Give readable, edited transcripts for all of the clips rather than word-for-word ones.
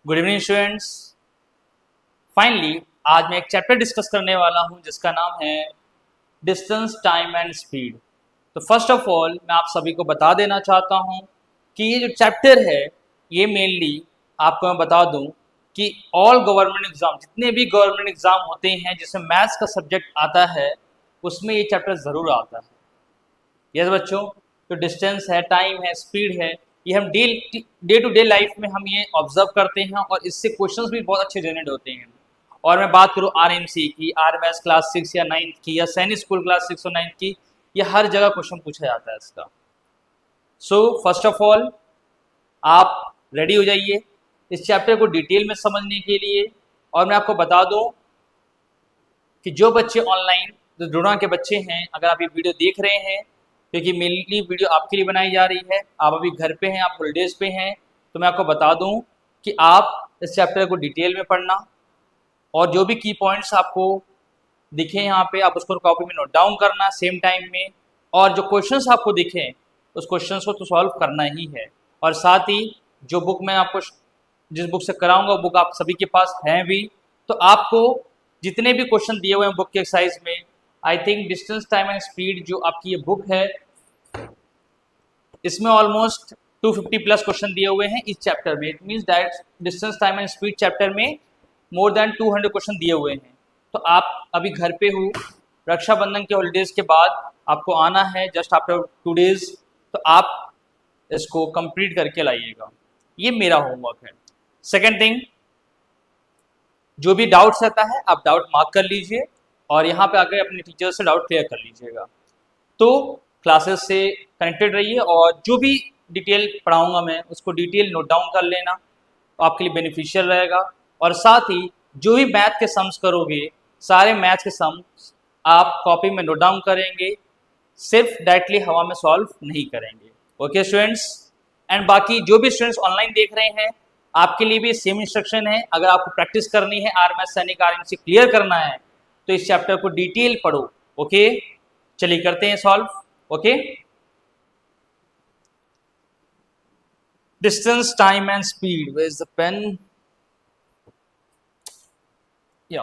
Good evening students. Finally आज मैं एक चैप्टर डिस्कस करने वाला हूं जिसका नाम है डिस्टेंस, टाइम एंड स्पीड। तो फर्स्ट ऑफ ऑल मैं आप सभी को बता देना चाहता हूं कि ये जो चैप्टर है ये मेनली आपको मैं बता दूं कि ऑल गवर्नमेंट एग्जाम, जितने भी गवर्नमेंट एग्जाम होते हैं जिसमें मैथ्स का सब्जेक्ट आता है उसमें ये चैप्टर ज़रूर आता है। यस बच्चों, तो डिस्टेंस है, टाइम है, स्पीड है, ये हम डे टू डे लाइफ में हम ये ऑब्जर्व करते हैं और इससे क्वेश्चंस भी बहुत अच्छे जनरेट होते हैं। और मैं बात करूँ आरएमसी की, आरएमएस क्लास 6 या 9 की, या सैनिक स्कूल क्लास 6 और 9 की, ये हर जगह क्वेश्चन पूछा जाता है इसका। सो फर्स्ट ऑफ ऑल आप रेडी हो जाइए इस चैप्टर को डिटेल में समझने के लिए। और मैं आपको बता दूं कि जो बच्चे ऑनलाइन, जो जुड़ा के बच्चे हैं, अगर आप ये वीडियो देख रहे हैं क्योंकि मेनली वीडियो आपके लिए बनाई जा रही है, आप अभी घर पे हैं, आप हॉलीडेज पे हैं, तो मैं आपको बता दूं कि आप इस चैप्टर को डिटेल में पढ़ना और जो भी की पॉइंट्स आपको दिखे यहाँ पे आप उसको कॉपी में नोट डाउन करना सेम टाइम में। और जो क्वेश्चंस आपको दिखें उस क्वेश्चंस को तो सॉल्व करना ही है। और साथ ही जो बुक मैं आपको जिस बुक से कराऊंगा वो बुक आप सभी के पास है भी, तो आपको जितने भी क्वेश्चन दिए हुए हैं बुक के एक्सरसाइज में, I think distance, time and speed जो आपकी ये बुक है इसमें ऑलमोस्ट 250 प्लस क्वेश्चन दिए हुए हैं इस चैप्टर में। It means that distance, time and speed chapter में मोर देन 200 क्वेश्चन दिए हुए हैं। तो आप अभी घर पे हो, रक्षाबंधन के हॉलीडेज के बाद आपको आना है जस्ट आफ्टर 2 डेज, तो आप इसको कंप्लीट करके लाइएगा, ये मेरा होमवर्क है। सेकेंड थिंग, जो भी डाउट्स रहता है आप डाउट मार्क कर लीजिए और यहाँ पे आकर अपने टीचर से डाउट क्लियर कर लीजिएगा। तो क्लासेस से कनेक्टेड रहिए और जो भी डिटेल पढ़ाऊंगा मैं उसको डिटेल नोट डाउन कर लेना, तो आपके लिए बेनिफिशियल रहेगा। और साथ ही जो भी मैथ के सम्स करोगे, सारे मैथ के सम्स आप कॉपी में नोट डाउन करेंगे, सिर्फ डायरेक्टली हवा में सॉल्व नहीं करेंगे। ओके स्टूडेंट्स, एंड बाकी जो भी स्टूडेंट्स ऑनलाइन देख रहे हैं आपके लिए भी सेम इंस्ट्रक्शन है। अगर आपको प्रैक्टिस करनी है, आरएमएस सैनिक आरएमसी क्लियर करना है, तो इस चैप्टर को डिटेल पढ़ो। ओके, चलिए करते हैं solve. Okay, distance, time and speed, where is the pen? या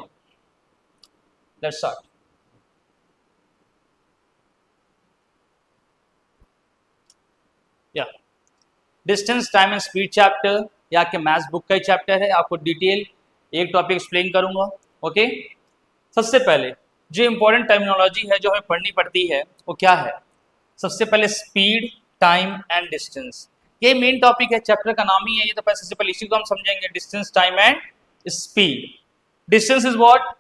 लेट्स स्टार्ट। या distance, time and speed chapter या के मैथ्स बुक का ही चैप्टर है। आपको डिटेल एक टॉपिक एक्सप्लेन करूंगा। ओके, सबसे पहले जो इंपॉर्टेंट टर्मिनोलॉजी है जो हमें पढ़नी पड़ती है वो क्या है? सबसे पहले स्पीड, टाइम एंड डिस्टेंस, ये मेन टॉपिक है, चैप्टर का नाम ही है ये। तो सबसे पहले इसी को हम समझेंगे, distance, time and speed. Distance is what?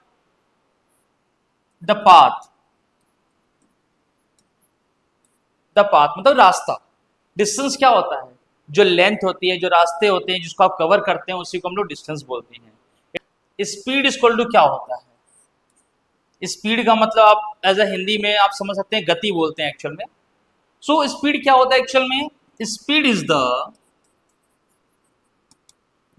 The path, the path मतलब रास्ता। डिस्टेंस क्या होता है? जो लेंथ होती है, जो रास्ते होते हैं जिसको आप कवर करते हैं, उसी को हम लोग डिस्टेंस बोलते हैं। स्पीड इक्वल टू क्या होता है? स्पीड का मतलब आप एज अ हिंदी में आप समझ सकते हैं गति बोलते हैं एक्चुअल में। सो स्पीड क्या होता है एक्चुअल में? स्पीड इज द,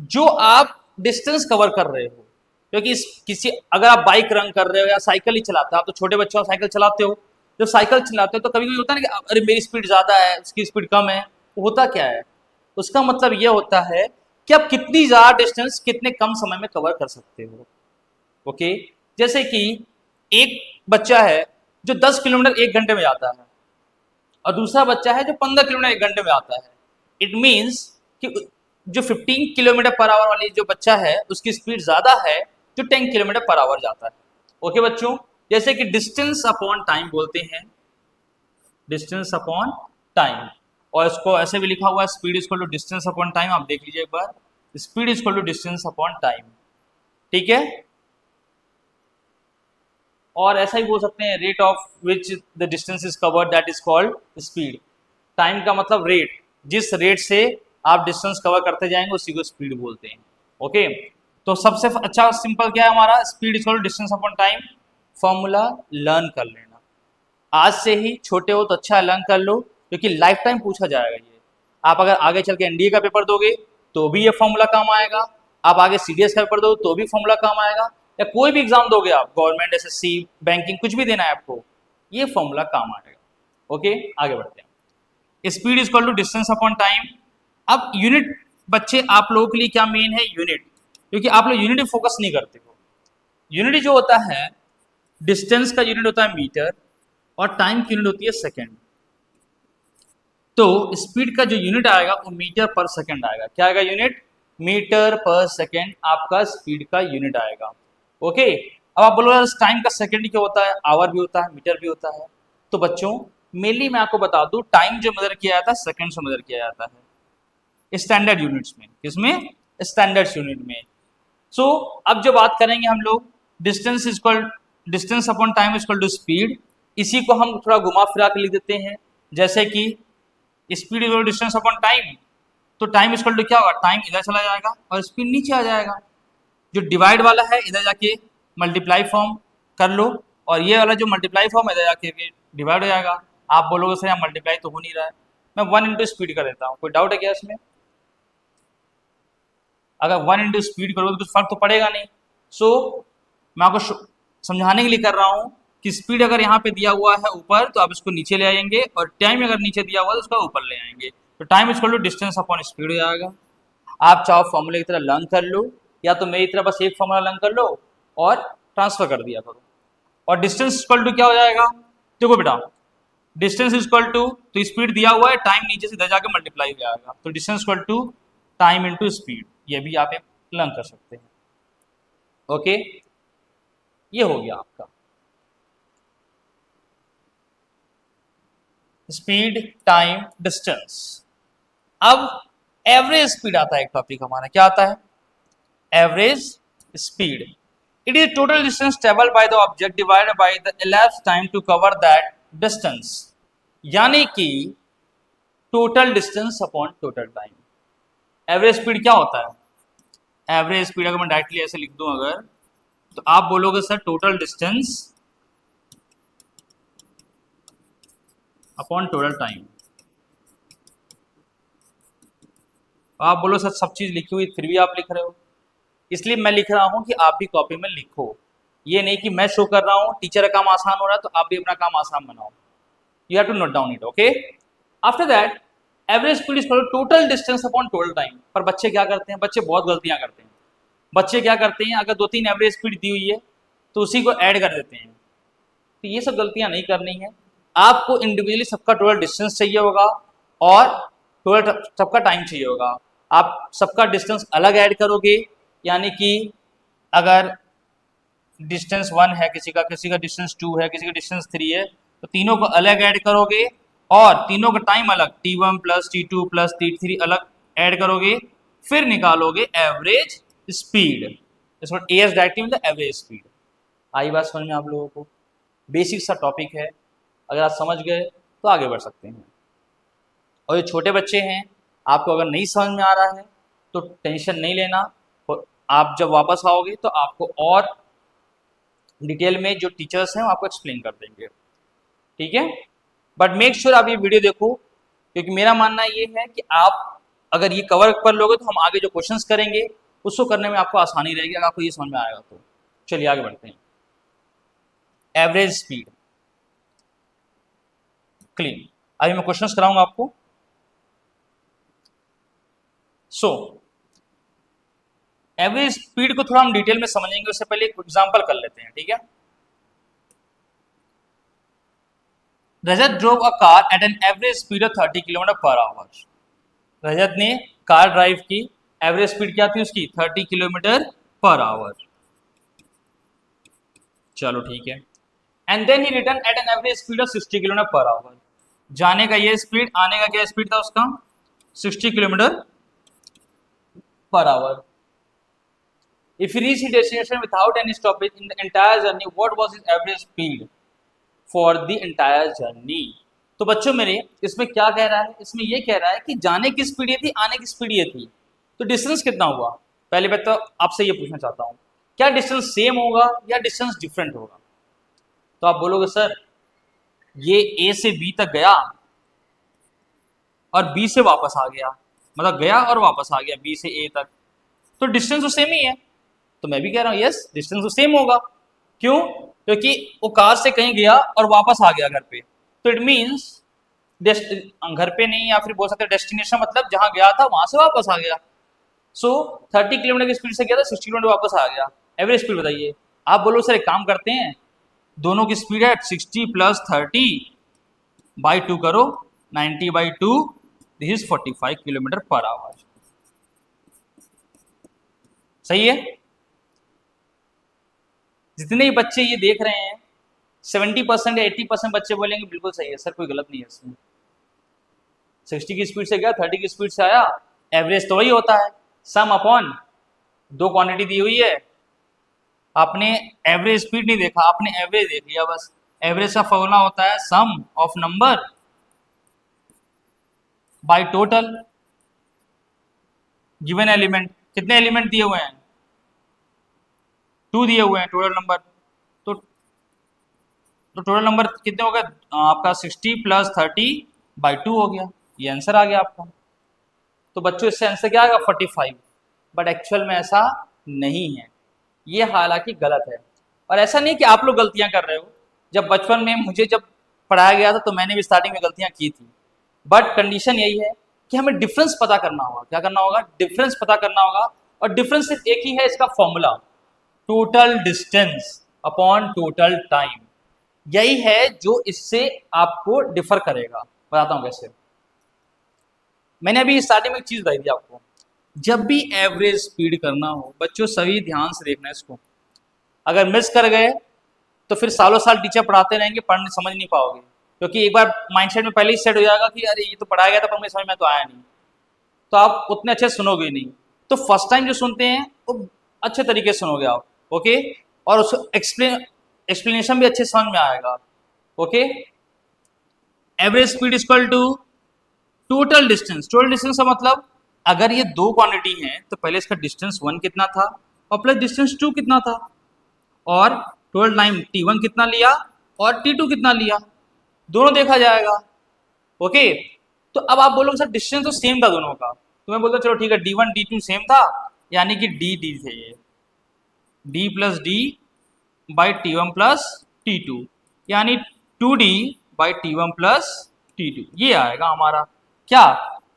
जो आप डिस्टेंस कवर कर रहे हो। क्योंकि किसी, अगर आप बाइक रन कर रहे हो या साइकिल ही चलाते हो, आप तो छोटे बच्चों साइकिल चलाते हो, जब साइकिल चलाते हो तो कभी कभी होता है ना कि अरे मेरी स्पीड ज़्यादा है, उसकी स्पीड कम है। तो होता क्या है? उसका मतलब ये होता है कि आप कितनी ज़्यादा डिस्टेंस कितने कम समय में कवर कर सकते हो। ओके, जैसे कि एक बच्चा है जो 10 किलोमीटर 1 घंटे में जाता है और दूसरा बच्चा है जो 15 किलोमीटर 1 घंटे में आता है। इट मीन्स कि जो 15 किलोमीटर पर आवर वाली जो बच्चा है उसकी स्पीड ज़्यादा है जो 10 किलोमीटर पर आवर जाता है। ओके बच्चों, जैसे कि डिस्टेंस अपॉन टाइम बोलते हैं, डिस्टेंस अपॉन टाइम। और इसको ऐसे भी लिखा हुआ है, speed equal to distance upon time. आप देख लीजिए एक बार, speed equal to distance upon time. ठीक है, और ऐसा ही बोल सकते हैं, rate of which the distance is covered that is called speed. Time का मतलब रेट, जिस रेट से आप डिस्टेंस कवर करते जाएंगे उसी को स्पीड बोलते हैं। ओके, तो सबसे अच्छा सिंपल क्या है हमारा? Speed equal distance upon time. Formula learn कर लेना, आज से ही छोटे हो तो अच्छा लर्न कर लो, क्योंकि लाइफ टाइम पूछा जाएगा ये। आप अगर आगे चल के एनडीए का पेपर दोगे तो भी ये फॉर्मूला काम आएगा, आप आगे सीडीएस का पेपर दोगे तो भी फॉर्मूला काम आएगा, या कोई भी एग्जाम दोगे आप, गवर्नमेंट, एसएससी, बैंकिंग, कुछ भी देना है आपको, ये फॉर्मूला काम आएगा। ओके, आगे बढ़ते हैं। Speed is equal to distance upon time. अब यूनिट बच्चे आप लोगों के लिए क्या मेन है, यूनिट, क्योंकि आप लोग यूनिट फोकस नहीं करते हो। यूनिट जो होता है, डिस्टेंस का यूनिट होता है मीटर और टाइम की यूनिट होती है सेकेंड। तो स्पीड का जो यूनिट आएगा वो मीटर पर सेकेंड आएगा। क्या आएगा यूनिट, मीटर पर सेकेंड आपका स्पीड का यूनिट आएगा। ओके, अब आप बोलो टाइम का सेकेंड क्या होता है, आवर भी होता है, मीटर भी होता है। तो बच्चों मेनली मैं आपको बता दूं, टाइम जो मेजर किया जाता है सेकेंड से मेजर किया जाता है स्टैंडर्ड यूनिट्स में। किसमें, स्टैंडर्ड यूनिट में। सो अब जो बात करेंगे हम लोग, distance equal, distance upon time equal to speed, इसी को हम थोड़ा घुमा फिरा के लिख देते हैं। जैसे कि speed equal distance upon time, तो टाइम इक्वल टू क्या होगा, टाइम इधर चला जाएगा और स्पीड नीचे आ जाएगा। जो डिवाइड वाला है इधर जाके मल्टीप्लाई फॉर्म कर लो, और ये वाला जो मल्टीप्लाई फॉर्म इधर जाके डिवाइड हो जाएगा। आप बोलोगे सर यहाँ मल्टीप्लाई तो हो नहीं रहा है, मैं 1 इंटू स्पीड कर देता हूँ, कोई डाउट है क्या इसमें? अगर 1 इंटू स्पीड करोगे तो कुछ फर्क तो पड़ेगा नहीं। सो मैं आपको समझाने के लिए कर रहा हूँ कि स्पीड अगर यहाँ पे दिया हुआ है ऊपर तो आप इसको नीचे ले आएंगे, और टाइम अगर नीचे दिया हुआ है तो उसका ऊपर ले आएंगे। तो time equal to distance upon speed हो जाएगा। आप चाहो फॉर्मूले की तरह लर्न कर लो, या तो मेरी तरह बस एक फॉर्मूला लर्न कर लो और ट्रांसफर कर दिया करो। और डिस्टेंस इक्वल टू क्या हो जाएगा, देखो बेटा, डिस्टेंस इक्वल टू, तो स्पीड दिया हुआ है, टाइम नीचे से इधर जाके मल्टीप्लाई हो जाएगा, तो distance equal to time into speed, ये भी आप लर्न कर सकते हैं। ओके, ये हो गया आपका स्पीड, टाइम, डिस्टेंस। अब एवरेज स्पीड आता है एक टॉपिक हमारा, क्या आता है, average speed. It is total distance travelled by the object divided by the elapsed time to cover that distance, यानी कि total distance upon total time. Average speed क्या होता है, एवरेज स्पीड अगर मैं डायरेक्टली ऐसे लिख दूं अगर, तो आप बोलोगे sir total distance upon total time. आप बोलो सर सब चीज लिखी हुई फिर भी आप लिख रहे हो, इसलिए मैं लिख रहा हूं कि आप भी कॉपी में लिखो। ये नहीं कि मैं शो कर रहा हूं टीचर का काम आसान हो रहा है तो आप भी अपना काम आसान बनाओ। You have to note down it. Okay, after that average speed is total distance upon total time. पर बच्चे क्या करते हैं, बच्चे बहुत गलतियां करते हैं। बच्चे क्या करते हैं, अगर 2-3 एवरेज स्पीड दी हुई है तो उसी को ऐड कर देते हैं। तो ये सब गलतियां नहीं करनी है। आपको इंडिविजुअली सबका टोटल डिस्टेंस चाहिए होगा और टोटल सबका टाइम चाहिए होगा। आप सबका डिस्टेंस अलग ऐड करोगे, यानी कि अगर डिस्टेंस 1 है किसी का डिस्टेंस 2 है, किसी का डिस्टेंस 3 है, तो तीनों को अलग ऐड करोगे और तीनों का टाइम अलग, T1 plus T2 plus T3 अलग ऐड करोगे, फिर निकालोगे एवरेज स्पीड। इसको एस डायरेक्टली मतलब एवरेज स्पीड। आई बात समझ में आप लोगों को? बेसिक सा टॉपिक है, अगर आप समझ गए तो आगे बढ़ सकते हैं। और ये छोटे बच्चे हैं, आपको अगर नहीं समझ में आ रहा है तो टेंशन नहीं लेना, आप जब वापस आओगे तो आपको और डिटेल में जो टीचर्स हैं वो आपको एक्सप्लेन कर देंगे। ठीक है, बट मेक श्योर आप ये वीडियो देखो, क्योंकि मेरा मानना ये है कि आप अगर ये कवर कर लोगे तो हम आगे जो क्वेश्चंस करेंगे उसको करने में आपको आसानी रहेगी, अगर आपको ये समझ में आएगा तो। चलिए आगे बढ़ते हैं। एवरेज स्पीड क्लीन, अभी मैं क्वेश्चंस कराऊंगा आपको। सो एवरेज स्पीड को थोड़ा हम डिटेल में समझेंगे, उससे पहले एक एग्जांपल कर लेते हैं। ठीक है, Rajat drove a car at an average speed of 30 kilometre per hour. Rajat ने कार ड्राइव की, एवरेज स्पीड क्या थी उसकी, 30 किलोमीटर पर आवर। चलो ठीक है, and then he return at an average speed of 60 kilometre per hour. जाने का ये स्पीड, आने का क्या स्पीड था उसका, 60 kilometre per our. If he reached his destination without any stoppage in the entire journey, what was his average speed for the entire journey? तो बच्चों मेरे इसमें क्या कह रहा है, इसमें ये कह रहा है कि जाने की स्पीड ये थी, आने की स्पीड ये थी, तो डिस्टेंस कितना हुआ। पहले बात तो आपसे ये पूछना चाहता हूँ, क्या डिस्टेंस सेम होगा या डिस्टेंस डिफरेंट होगा? तो आप बोलोगे सर ये ए से बी तक गया और बी से वापस आ गया, मतलब गया और वापस आ गया बी से ए तक, तो डिस्टेंस तो सेम ही है। तो मैं भी कह रहा हूँ यस, डिस्टेंस तो सेम होगा। क्यों? क्योंकि वो कार से कहीं गया और वापस आ गया घर पे, तो इट मीन्स घर पे नहीं, या फिर बोल सकते डेस्टिनेशन मतलब जहां गया था वहां से वापस आ गया, सो 30 किलोमीटर की स्पीड से गया था, 60 किलोमीटर वापस आ गया। एवरेज स्पीड बताइए। आप बोलो सर एक काम करते हैं, दोनों की स्पीड है 60 + 30 बाई 2 करो, 90 by 2, this is 45 kilometre per our. सही है? जितने ही बच्चे ये देख रहे हैं 70% या 80% बच्चे बोलेंगे बिल्कुल सही है सर, कोई गलत नहीं है इसमें। 60 की स्पीड से गया, 30 की स्पीड से आया, एवरेज तो वही होता है, सम अपॉन दो क्वांटिटी दी हुई है। आपने एवरेज स्पीड नहीं देखा, आपने एवरेज देख लिया बस। एवरेज का फॉर्मूला होता है sum of number by total given element. कितने एलिमेंट दिए हुए हैं? 2 दिए हुए हैं टोटल नंबर। तो टोटल नंबर कितने हो गए आपका? 60 + 30 बाई 2 हो गया। ये आंसर आ गया आपका। तो बच्चों इससे आंसर क्या आएगा? 45। बट एक्चुअल में ऐसा नहीं है, ये हालांकि गलत है। और ऐसा नहीं कि आप लोग गलतियां कर रहे हो। जब बचपन में मुझे जब पढ़ाया गया था तो मैंने भी स्टार्टिंग में गलतियां की थी। बट कंडीशन यही है कि हमें डिफरेंस पता करना होगा। क्या करना होगा? डिफरेंस पता करना होगा। और डिफरेंस सिर्फ एक ही है, इसका formula total distance upon total time. यही है जो इससे आपको डिफर करेगा। बताता हूं कैसे। मैंने अभी स्टार्टिंग में एक चीज बताई थी आपको, जब भी एवरेज स्पीड करना हो बच्चों सभी ध्यान से देखना इसको। अगर मिस कर गए तो फिर सालों साल टीचर पढ़ाते रहेंगे, पढ़ने समझ नहीं पाओगे, क्योंकि एक बार माइंडसेट में पहले ही सेट हो जाएगा कि अरे ये तो पढ़ाया गया था पर मुझे समझ में तो आया नहीं, तो आप उतने अच्छे सुनोगे नहीं। तो फर्स्ट टाइम जो सुनते हैं वो अच्छे तरीके से सुनोगे आप, ओके, और उसको एक्सप्लेनेशन भी अच्छे समझ में आएगा, okay. Average speed equal to total distance. Total distance का मतलब अगर ये दो क्वांटिटी हैं तो पहले इसका डिस्टेंस 1 कितना था और प्लस डिस्टेंस 2 कितना था, और टोटल टाइम t1 कितना लिया और t2 कितना लिया, दोनों देखा जाएगा, ओके। तो अब आप बोलोगे सर डिस्टेंस तो सेम था दोनों का, तो मैं बोलता चलो ठीक है d1 d2 सेम था, यानी कि d थे ये d + d by t1 + t2, यानी 2d बाई t1 + t2, ये आएगा हमारा क्या?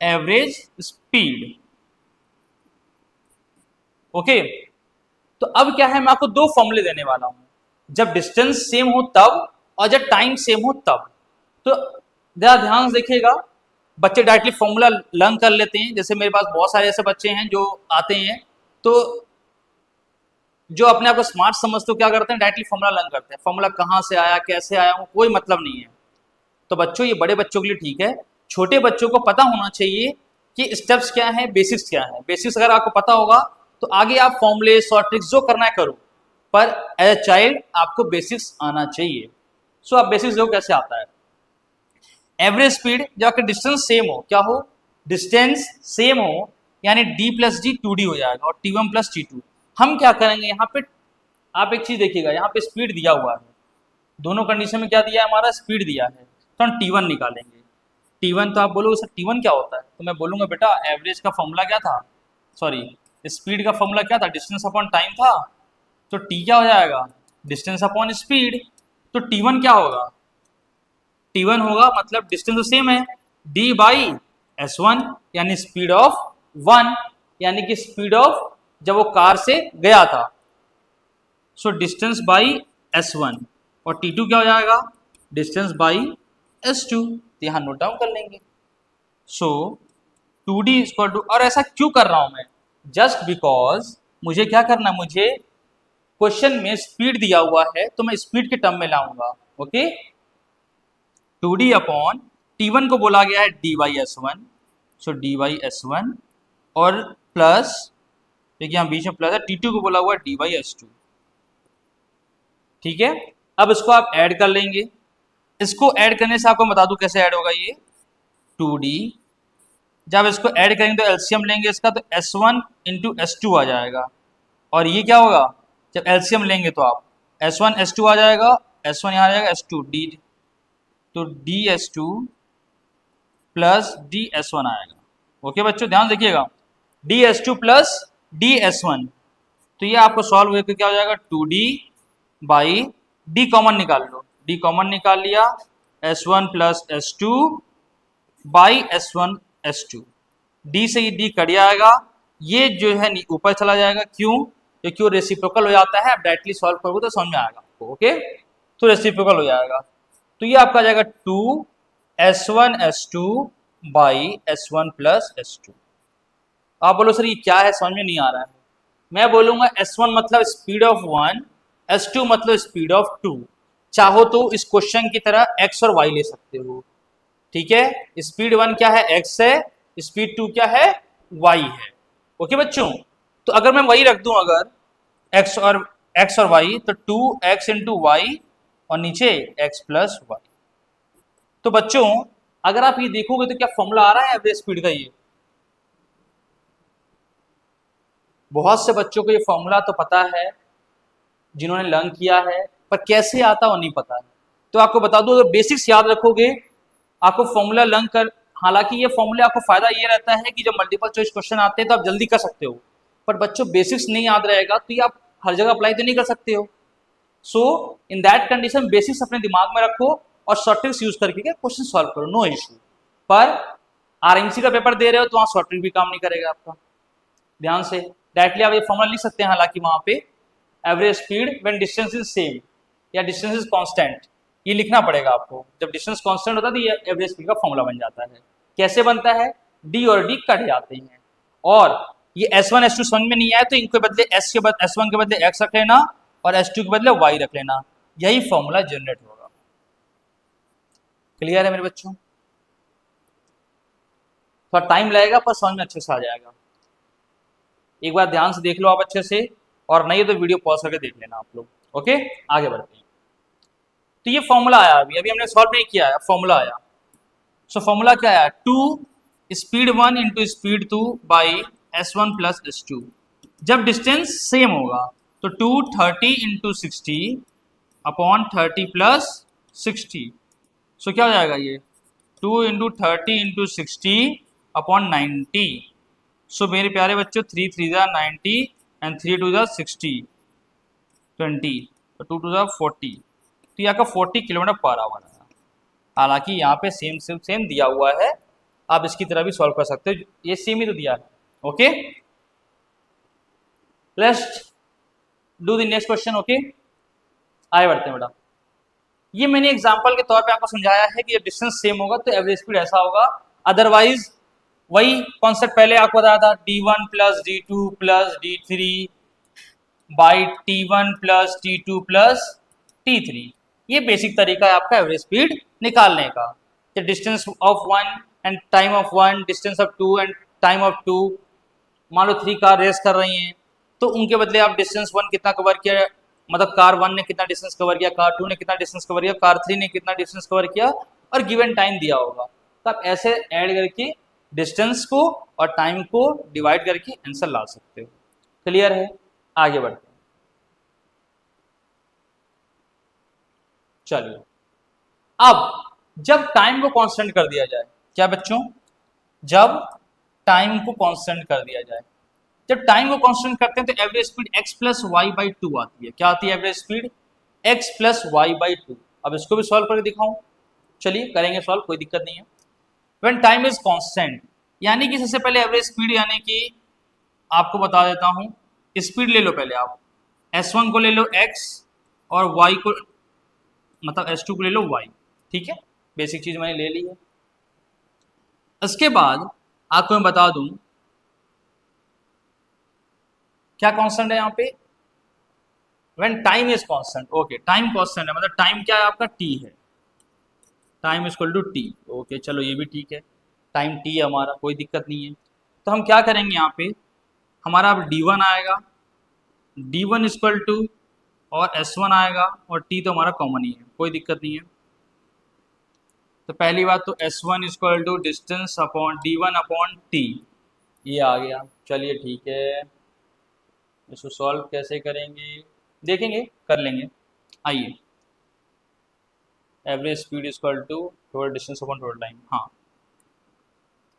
Average speed, okay. तो अब क्या है, मैं आपको दो फॉर्मूले देने वाला हूं, जब डिस्टेंस सेम हो तब और जब टाइम सेम हो तब। तो जरा ध्यान से देखिएगा, बच्चे डायरेक्टली फॉर्मूला लर्न कर लेते हैं। जैसे मेरे पास बहुत सारे ऐसे बच्चे हैं जो आते हैं तो जो अपने आप को स्मार्ट समझते हो क्या करते हैं, डायरेक्टली फॉर्मूला लर्न करते हैं। फॉर्मूला कहाँ से आया कैसे आया वो कोई मतलब नहीं है। तो बच्चों ये बड़े बच्चों के लिए ठीक है, छोटे बच्चों को पता होना चाहिए कि स्टेप्स क्या है, बेसिक्स क्या है। बेसिक्स अगर आपको पता होगा तो आगे आप फॉर्मूले शॉर्ट ट्रिक्स जो करना है करो, पर एज अ चाइल्ड आपको बेसिक्स आना चाहिए। सो आप बेसिक्स देखो कैसे आता है। एवरेज स्पीड जब आपका डिस्टेंस सेम हो, क्या हो? डिस्टेंस सेम हो, यानी d + d 2d हो जाएगा और t1 + t2। हम क्या करेंगे यहाँ पे, आप एक चीज देखिएगा, यहाँ पे स्पीड दिया हुआ है, दोनों कंडीशन में क्या दिया है हमारा? स्पीड दिया है। तो हम t1 निकालेंगे। t1 तो आप बोलोगे सर t1 क्या होता है, तो मैं बोलूंगा बेटा एवरेज का फॉर्मूला क्या था, सॉरी स्पीड का फॉर्मूला क्या था? डिस्टेंस अपॉन टाइम था। तो t क्या हो जाएगा? Distance upon speed. तो t1 क्या होगा? t1 होगा मतलब डिस्टेंस तो सेम है, d बाई s1, यानी स्पीड ऑफ 1, यानी कि स्पीड ऑफ जब वो कार से गया था। सो डिस्टेंस बाई s1, और t2 क्या हो जाएगा? Distance by s2। तो यहाँ नोट डाउन कर लेंगे। सो 2d इक्वल टू, और ऐसा क्यों कर रहा हूं मैं? जस्ट बिकॉज मुझे क्या करना है, मुझे क्वेश्चन में स्पीड दिया हुआ है तो मैं स्पीड के टर्म में लाऊंगा, ओके। 2d अपॉन t1 को बोला गया है d by s1, so d by s1, और प्लस देखिए यहाँ बीच में प्लस है, t2 को बोला हुआ है d बाई s2, ठीक है। अब इसको आप ऐड कर लेंगे। इसको ऐड करने से आपको बता दूं कैसे ऐड होगा ये 2d। जब इसको ऐड करेंगे तो एलसीएम लेंगे इसका, तो s1 इंटू s2 आ जाएगा, और ये क्या होगा? जब एलसीएम लेंगे तो आप s1 s2 आ जाएगा, s1 यहाँ आ जाएगा s2 d, तो ds2 प्लस ds1 आएगा, ओके बच्चों ध्यान देखिएगा, ds2 प्लस ds1। तो ये आपको सॉल्व होकर क्या हो जाएगा? 2d बाई d कॉमन निकाल लो, d कॉमन निकाल लिया, s1 plus s2 by s1 s2, d से ये d कट जाएगा, ये जो है ऊपर चला जाएगा, क्यों? क्योंकि वो रेसिप्रोकल हो जाता है। आप डायरेक्टली सॉल्व करोगे तो समझ में आएगा आपको। ओके, तो रेसिप्रोकल हो जाएगा, तो ये आपका आ जाएगा 2s1s2 by s1 plus s2। आप बोलो सर ये क्या है, समझ में नहीं आ रहा है। मैं बोलूंगा s1 मतलब स्पीड ऑफ 1, s2 मतलब स्पीड ऑफ 2। चाहो तो इस क्वेश्चन की तरह x और y ले सकते हो, ठीक है। स्पीड 1 क्या है, x है, स्पीड 2 क्या है, y है। ओके बच्चों, तो अगर मैं वही रख दूं, अगर x और y, तो 2x इंटू वाई और नीचे x प्लस वाई। तो बच्चों अगर आप ये देखोगे तो क्या फॉर्मूला आ रहा है एवरेज स्पीड का? ये बहुत से बच्चों को ये फॉर्मूला तो पता है जिन्होंने लर्न किया है, पर कैसे आता वो नहीं पता है। तो आपको बता दूं, अगर बेसिक्स याद रखोगे आपको फॉर्मूला लर्न कर, हालांकि ये फॉर्मूले आपको फायदा ये रहता है कि जब मल्टीपल चॉइस क्वेश्चन आते हैं तो आप जल्दी कर सकते हो, पर बच्चों बेसिक्स नहीं याद रहेगा तो ये आप हर जगह अप्लाई तो नहीं कर सकते हो। सो इन दैट कंडीशन बेसिक्स अपने दिमाग में रखो और शॉर्ट ट्रिक्स यूज करके क्वेश्चन सॉल्व करो, नो इशू। पर आरएमसी का पेपर दे रहे हो तो वहां शॉर्ट ट्रिक भी काम नहीं करेगा आपका, ध्यान से। डायरेक्टली आप ये फॉर्मूला लिख सकते हैं, हालांकि वहां पे average speed when distance is same या डिस्टेंस इज कांस्टेंट, ये लिखना पड़ेगा आपको। जब डिस्टेंस कांस्टेंट होता है तो ये एवरेज स्पीड का फॉर्मूला बन जाता है। कैसे बनता है? डी और डी कट जाते हैं, और ये S1 S2 समझ में नहीं आया तो इनके बदले S1 के बदले x रख लेना और S2 के बदले y रख लेना, यही फॉर्मूला जनरेट होगा। क्लियर है मेरे बच्चों? थोड़ा टाइम लगेगा पर समझ में अच्छे से आ जाएगा। एक बार ध्यान से देख लो आप अच्छे से, और नहीं तो वीडियो पॉज करके देख लेना आप लोग। ओके, आगे बढ़ते हैं। तो ये फॉर्मूला आया, अभी अभी हमने सॉल्व नहीं किया है, फॉर्मूला आया। सो फॉर्मूला क्या आया, 2 speed 1 into speed 2 by S1 plus S2। जब डिस्टेंस सेम होगा तो 230 इंटू 60 अपॉन 30 प्लस 60। सो क्या हो जाएगा ये 2 इंटू 30 इंटू 60 अपॉन 90। सो मेरे प्यारे बच्चों 3 3 जा 90 एंड 3 2 जा 60 20, तो 2 2 जा 40, तो यहाँ का 40 किलोमीटर पर आवर है। हालांकि यहाँ पे सेम दिया हुआ है, आप इसकी तरह भी सॉल्व कर सकते हो, ये सेम ही तो दिया है। Okay, let's do the next question. Okay, आगे बढ़ते हैं बेटा। ये मैंने एग्जांपल के तौर पे आपको समझाया है कि डिस्टेंस सेम होगा तो एवरेज स्पीड ऐसा होगा, अदरवाइज वही कॉन्सेप्ट पहले आपको बताया था, d1 plus d2 plus d3 by t1 plus t2 plus t3। ये बेसिक तरीका है आपका एवरेज स्पीड निकालने का। Distance of 1 and time of 1, distance of 2 and time of 2। मान लो 3 कार रेस कर रही हैं तो उनके बदले आप डिस्टेंस 1 कितना कवर किया, मतलब कार 1 ने कितना डिस्टेंस कवर किया, कार 2 ने कितना डिस्टेंस कवर किया, कार 3 ने कितना डिस्टेंस कवर किया, और गिवन टाइम दिया होगा। तो आप ऐसे ऐड करके डिस्टेंस को और टाइम को डिवाइड करके आंसर ला सकते हो। क्लियर है? आगे बढ़ते हैं। चलिए, अब जब टाइम को कांस्टेंट कर दिया जाए, क्या बच्चों, जब टाइम को कांस्टेंट कर दिया जाए, जब टाइम को कांस्टेंट करते हैं तो average speed x plus y by 2 आती है। क्या आती है average speed? x plus y by 2। अब इसको भी सॉल्व करके दिखाऊं, चलिए करेंगे सॉल्व, कोई दिक्कत नहीं है। व्हेन टाइम इज कांस्टेंट, यानी कि सबसे पहले एवरेज स्पीड, यानी कि आपको बता देता हूं, स्पीड ले लो पहले आप, S1 को ले लो x और y को, मतलब S2 को ले लो y, ठीक है, बेसिक चीज मैंने ले ली है। उसके बाद आपको मैं बता दूं क्या कांस्टेंट है यहाँ पे, when time is constant. Okay, time constant है, मतलब टाइम क्या है आपका, t है, time is equal to t। Okay चलो ये भी ठीक है, टाइम t है हमारा, कोई दिक्कत नहीं है। तो हम क्या करेंगे यहाँ पे, हमारा अब d1 आएगा, d1 इक्वल टू और s1 आएगा, और t तो हमारा कॉमन ही है, कोई दिक्कत नहीं है। तो पहली बात तो s1 equal to distance upon d1 upon t, ये आ गया। चलिए ठीक है, इसको सॉल्व कैसे करेंगे देखेंगे, कर लेंगे। आइए, average speed equal to total distance upon total time. हाँ,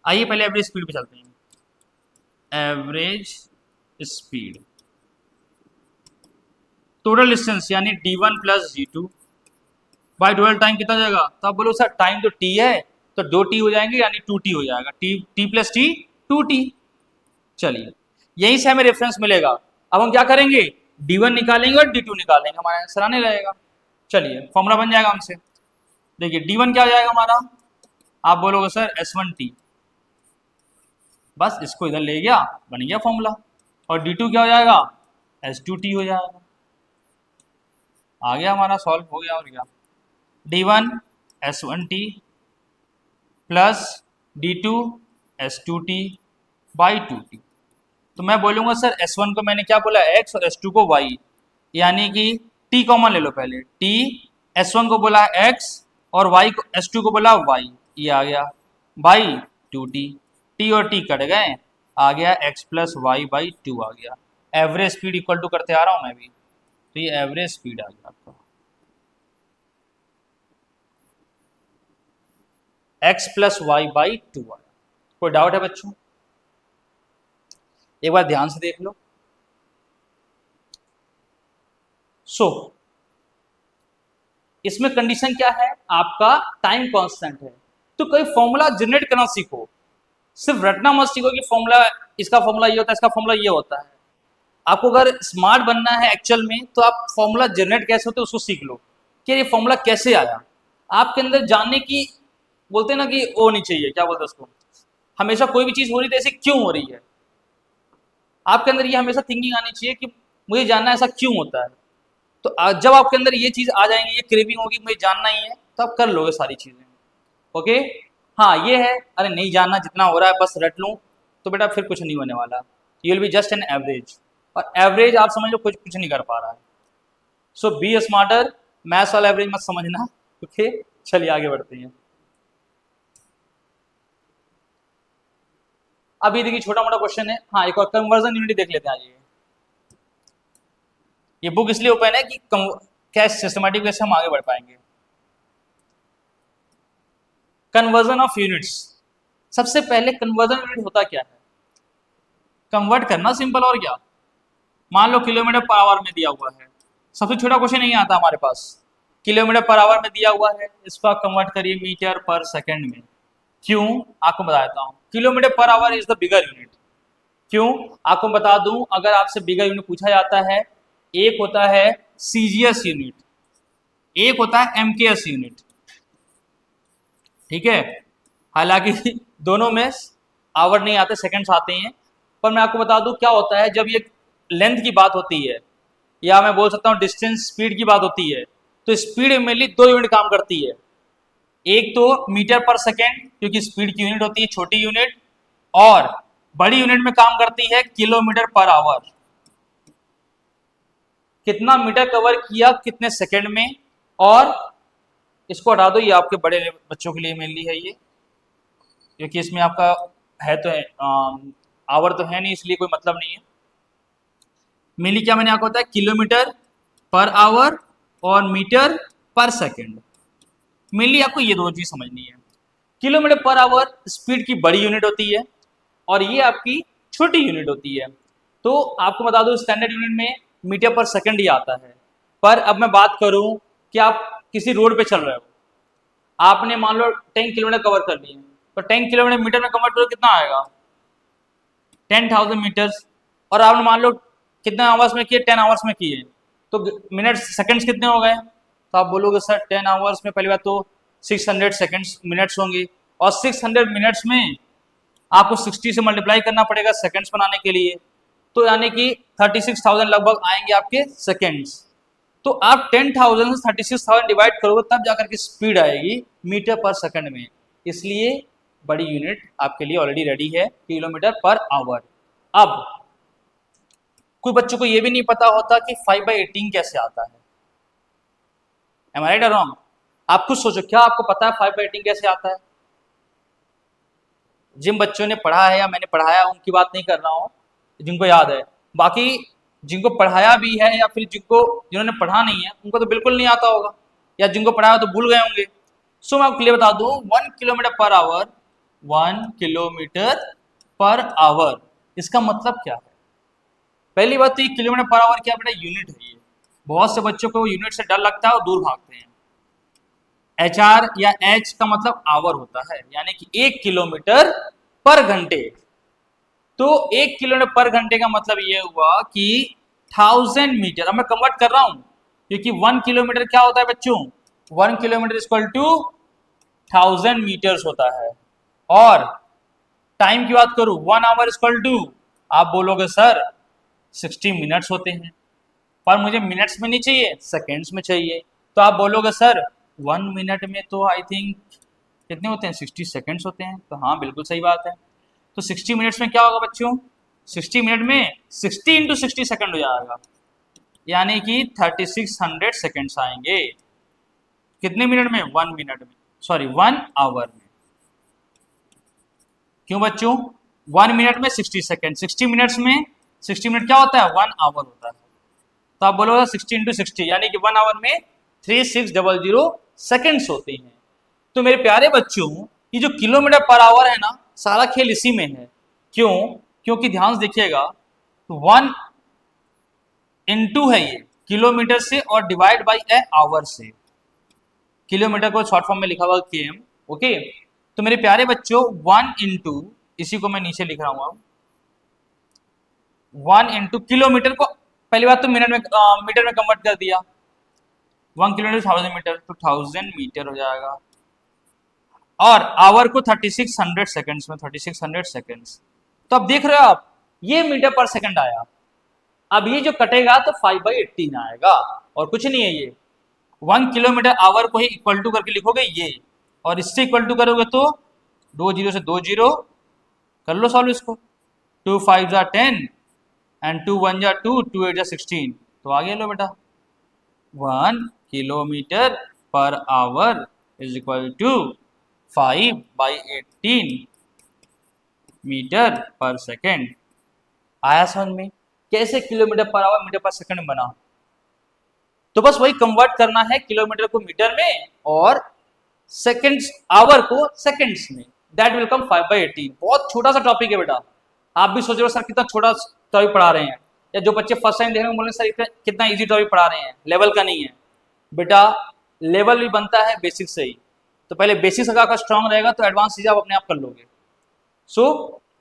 आइए पहले एवरेज स्पीड पे चलते हैं। एवरेज स्पीड टोटल डिस्टेंस यानी d1 plus d2 by total time कितना जाएगा, तो आप बोलो सर टाइम तो t है तो 2t हो जाएंगे यानी 2t हो जाएगा, t प्लस t 2t। चलिए यहीं से हमें रेफरेंस मिलेगा। अब हम क्या करेंगे, D1 निकालेंगे और D2 निकालेंगे, हमारा आंसर आने रहेगा। चलिए फॉर्मूला बन जाएगा हमसे। देखिए D1 क्या हो जाएगा हमारा, आप बोलोगे सर S1T, बस इसको इधर ले गया, बन गया फॉर्मूला। और D2 क्या हो जाएगा, S2T हो जाएगा। आ गया हमारा, सॉल्व हो गया। और क्या, D1 S1T plus D2 S2T by 2T। तो मैं बोलूँगा सर S1 को मैंने क्या बोला x और S2 को y, यानी कि t कॉमन ले लो पहले, t S1 को बोला x और y को S2 को बोला y, ये आ गया बाई 2t, t और t कट गए, आ गया x प्लस वाई बाई 2 आ गया। एवरेज स्पीड इक्वल टू करते आ रहा हूँ मैं भी, तो ये एवरेज स्पीड आ गया आपका x प्लस वाई बाई 2 आ गया। कोई डाउट है बच्चों, एक बार ध्यान से देख लो। सो इसमें कंडीशन क्या है, आपका टाइम कांस्टेंट है। तो कोई फॉर्मूला जनरेट करना सीखो, सिर्फ रटना मत सीखो कि फॉर्मूला, इसका फॉर्मूला ये होता है, इसका फॉर्मूला ये होता है। आपको अगर स्मार्ट बनना है एक्चुअल में, तो आप फॉर्मूला जनरेट कैसे होते हैं उसको सीख लो, कि ये फॉर्मूला कैसे आया। आपके अंदर जानने की, बोलते हैं ना कि वो नहीं चाहिए, क्या बोलते हैं उसको, हमेशा कोई भी चीज़ हो रही है तो ऐसे क्यों हो रही है, आपके अंदर ये हमेशा थिंकिंग आनी चाहिए कि मुझे जानना है ऐसा क्यों होता है। तो जब आपके अंदर ये चीज़ आ जाएंगी, ये क्रेविंग होगी मुझे जानना ही है, तो आप कर लोगे सारी चीज़ें। ओके, हाँ ये है, अरे नहीं जानना, जितना हो रहा है बस रट लूँ, तो बेटा फिर कुछ नहीं होने वाला, you will be just an average, और एवरेज आप समझ लो कुछ नहीं कर पा रहा है। सो बी स्मार्टर, मैथ्स वाला एवरेज मत समझना। ओके, चलिए आगे बढ़ते हैं। अभी देखिए छोटा मोटा क्वेश्चन है, हाँ एक और कन्वर्जन यूनिट देख लेते हैं आइए। ये बुक इसलिए ओपन है कि क्या सिस्टमेटिक वे से हम आगे बढ़ पाएंगे। कन्वर्जन ऑफ यूनिट्स, सबसे पहले कन्वर्जन यूनिट होता क्या है, कन्वर्ट करना, सिंपल, और क्या। मान लो किलोमीटर पर आवर में दिया हुआ है, सबसे छोटा क्वेश्चन नहीं आता हमारे पास, किलोमीटर पर आवर में दिया हुआ है, इसको आप कन्वर्ट करिए मीटर पर सेकंड में। क्यों, आपको बता देता हूँ, kilometre per hour is the bigger unit. क्यों, आपको बता दूं, अगर आपसे बिगर यूनिट पूछा जाता है, एक होता है सीजीएस यूनिट, एक होता है एमकेएस यूनिट, ठीक है। हालांकि दोनों में आवर नहीं आते, सेकंड्स आते हैं, पर मैं आपको बता दूं क्या होता है जब ये लेंथ की बात होती है, या मैं बोल सकता हूँ डिस्टेंस स्पीड की बात होती है, तो स्पीड मेनली दो यूनिट काम करती है। एक तो मीटर पर सेकेंड, क्योंकि स्पीड की यूनिट होती है छोटी यूनिट, और बड़ी यूनिट में काम करती है किलोमीटर पर आवर, कितना मीटर कवर किया कितने सेकंड में। और इसको हटा दो, ये आपके बड़े बच्चों के लिए मेनली है ये, क्योंकि इसमें आपका है तो है आवर तो है नहीं, इसलिए कोई मतलब नहीं है। मेनली क्या मैंने आपको बताया, किलोमीटर पर आवर और मीटर पर सेकंड, मेनली आपको ये दो चीज समझनी है। किलोमीटर पर आवर स्पीड की बड़ी यूनिट होती है, और ये आपकी छोटी यूनिट होती है। तो आपको बता दो स्टैंडर्ड यूनिट में मीटर पर सेकंड ही आता है। पर अब मैं बात करूं कि आप किसी रोड पे चल रहे हो, आपने मान लो 10 किलोमीटर कवर कर लिए, तो 10 किलोमीटर मीटर में कन्वर्ट करो कितना आएगा, 10,000 मीटर्स। और आपने मान लो कितने आवर्स में किए, 10 आवर्स में किए, तो मिनट सेकंड्स कितने हो गए, तो आप बोलोगे सर 10 आवर्स में पहली बात तो 600 सेकंड्स मिनट्स होंगे, और 600 मिनट्स में आपको 60 से मल्टीप्लाई करना पड़ेगा सेकंड्स बनाने के लिए, तो यानी कि 36,000 लगभग आएंगे आपके सेकंड्स। तो आप 10,000 से 36,000 डिवाइड करोगे तब जाकर के स्पीड आएगी मीटर पर सेकंड में, इसलिए बड़ी यूनिट आपके लिए ऑलरेडी रेडी है, किलोमीटर पर आवर। अब कोई बच्चों को यह भी नहीं पता होता कि 5/18 कैसे आता है, एम आई राइट और रॉन्ग, आप खुद सोचो, क्या आपको पता है 5/18 कैसे आता है। जिन बच्चों ने पढ़ा है या मैंने पढ़ाया उनकी बात नहीं कर रहा हूँ, जिनको याद है, बाकी जिनको पढ़ाया भी है या फिर जिन्होंने पढ़ा नहीं है उनको तो बिल्कुल नहीं आता होगा, या जिनको पढ़ाया तो भूल गए होंगे। सो मैं आपको क्लियर बता दूं, 1 kilometre per our, 1 kilometre per our, इसका मतलब क्या है। पहली बात तो ये किलोमीटर पर आवर क्या बेटा, यूनिट है ये, बहुत से बच्चों को यूनिट से डर लगता है और दूर भागते हैं। HR या H का मतलब आवर होता है, यानी कि 1 किलोमीटर पर घंटे, तो 1 किलोमीटर पर घंटे का मतलब ये हुआ कि 1000 मीटर। अब मैं कन्वर्ट कर रहा हूं क्योंकि 1 किलोमीटर क्या होता है बच्चों, 1 किलोमीटर इक्वल टू 1000 मीटर्स होता है। और टाइम की बात करूं 1 आवर इक्वल टू, आप बोलोगे सर 60 मिनट्स होते हैं, पर मुझे मिनट्स में नहीं चाहिए, सेकेंड्स में चाहिए। तो आप बोलोगे सर 1 मिनट में तो आई थिंक कितने होते हैं, 60 सेकेंड्स होते हैं। तो हाँ बिल्कुल सही बात है। तो 60 मिनट्स में क्या होगा बच्चों, 60 मिनट में 60 इंटू 60 सेकेंड हो जाएगा, यानी कि 3600 सेकेंड्स आएंगे। कितने मिनट में, 1 मिनट में, सॉरी 1 आवर में। क्यों बच्चों, 1 मिनट में 60 सेकेंड, 60 मिनट्स में 60 मिनट क्या होता है, 1 आवर होता है। तो आप बोलोगे 60 इंटू 60 यानी कि 1 आवर में 3600 सेकेंड्स होते हैं। तो मेरे प्यारे बच्चों, ये जो किलोमीटर पर आवर है ना, सारा खेल इसी में है। क्यों, क्योंकि ध्यान से देखिएगा, 1 इंटू है ये किलोमीटर से और डिवाइड बाई ए आवर से। किलोमीटर को शॉर्ट फॉर्म में लिखा हुआ केएम। ओके, तो मेरे प्यारे बच्चों 1 इंटू, इसी को मैं नीचे लिख रहा हूं, 1 इंटू किलोमीटर को पहली बात तो मिनट में मीटर में कन्वर्ट कर दिया, 1 किलोमीटर 1000 मीटर, तो 1000 मीटर हो जाएगा। और आवर को 3600 सेकेंड्स में, 3600 सेकेंड्स। तो अब देख रहे हो आप, ये मीटर पर सेकंड आया। अब ये जो कटेगा तो 5/18 आएगा, और कुछ नहीं है ये। 1 किलोमीटर आवर को ही इक्वल टू करके लिखोगे ये, और इससे इक्वल टू करोगे तो 2 जीरो से 2 जीरो, कर लो सॉल्व इसको, 2 5 जा 10 एंड 2 1 जा 2, 2 8 जा 16, तो आ गया लो बेटा 1 kilometre per hour is equal to 5/18 metre per second. आया समझ में कैसे kilometre per hour meter per second बना। तो बस वही कन्वर्ट करना है किलोमीटर को मीटर में और सेकंड्स आवर को सेकंड्स में, दैट विल कम 5/18। बहुत छोटा सा टॉपिक है बेटा, आप भी सोच रहे हो सर कितना छोटा टॉपिक पढ़ा रहे हैं, या जो बच्चे फर्स्ट टाइम देख रहे हैं बोले सर कितना इजी टॉपिक पढ़ा रहे हैं, लेवल का नहीं है बेटा, लेवल भी बनता है बेसिक से ही। तो पहले बेसिक्स अगर आपका स्ट्रांग रहेगा तो एडवांस चीजें आप अपने आप कर लोगे। So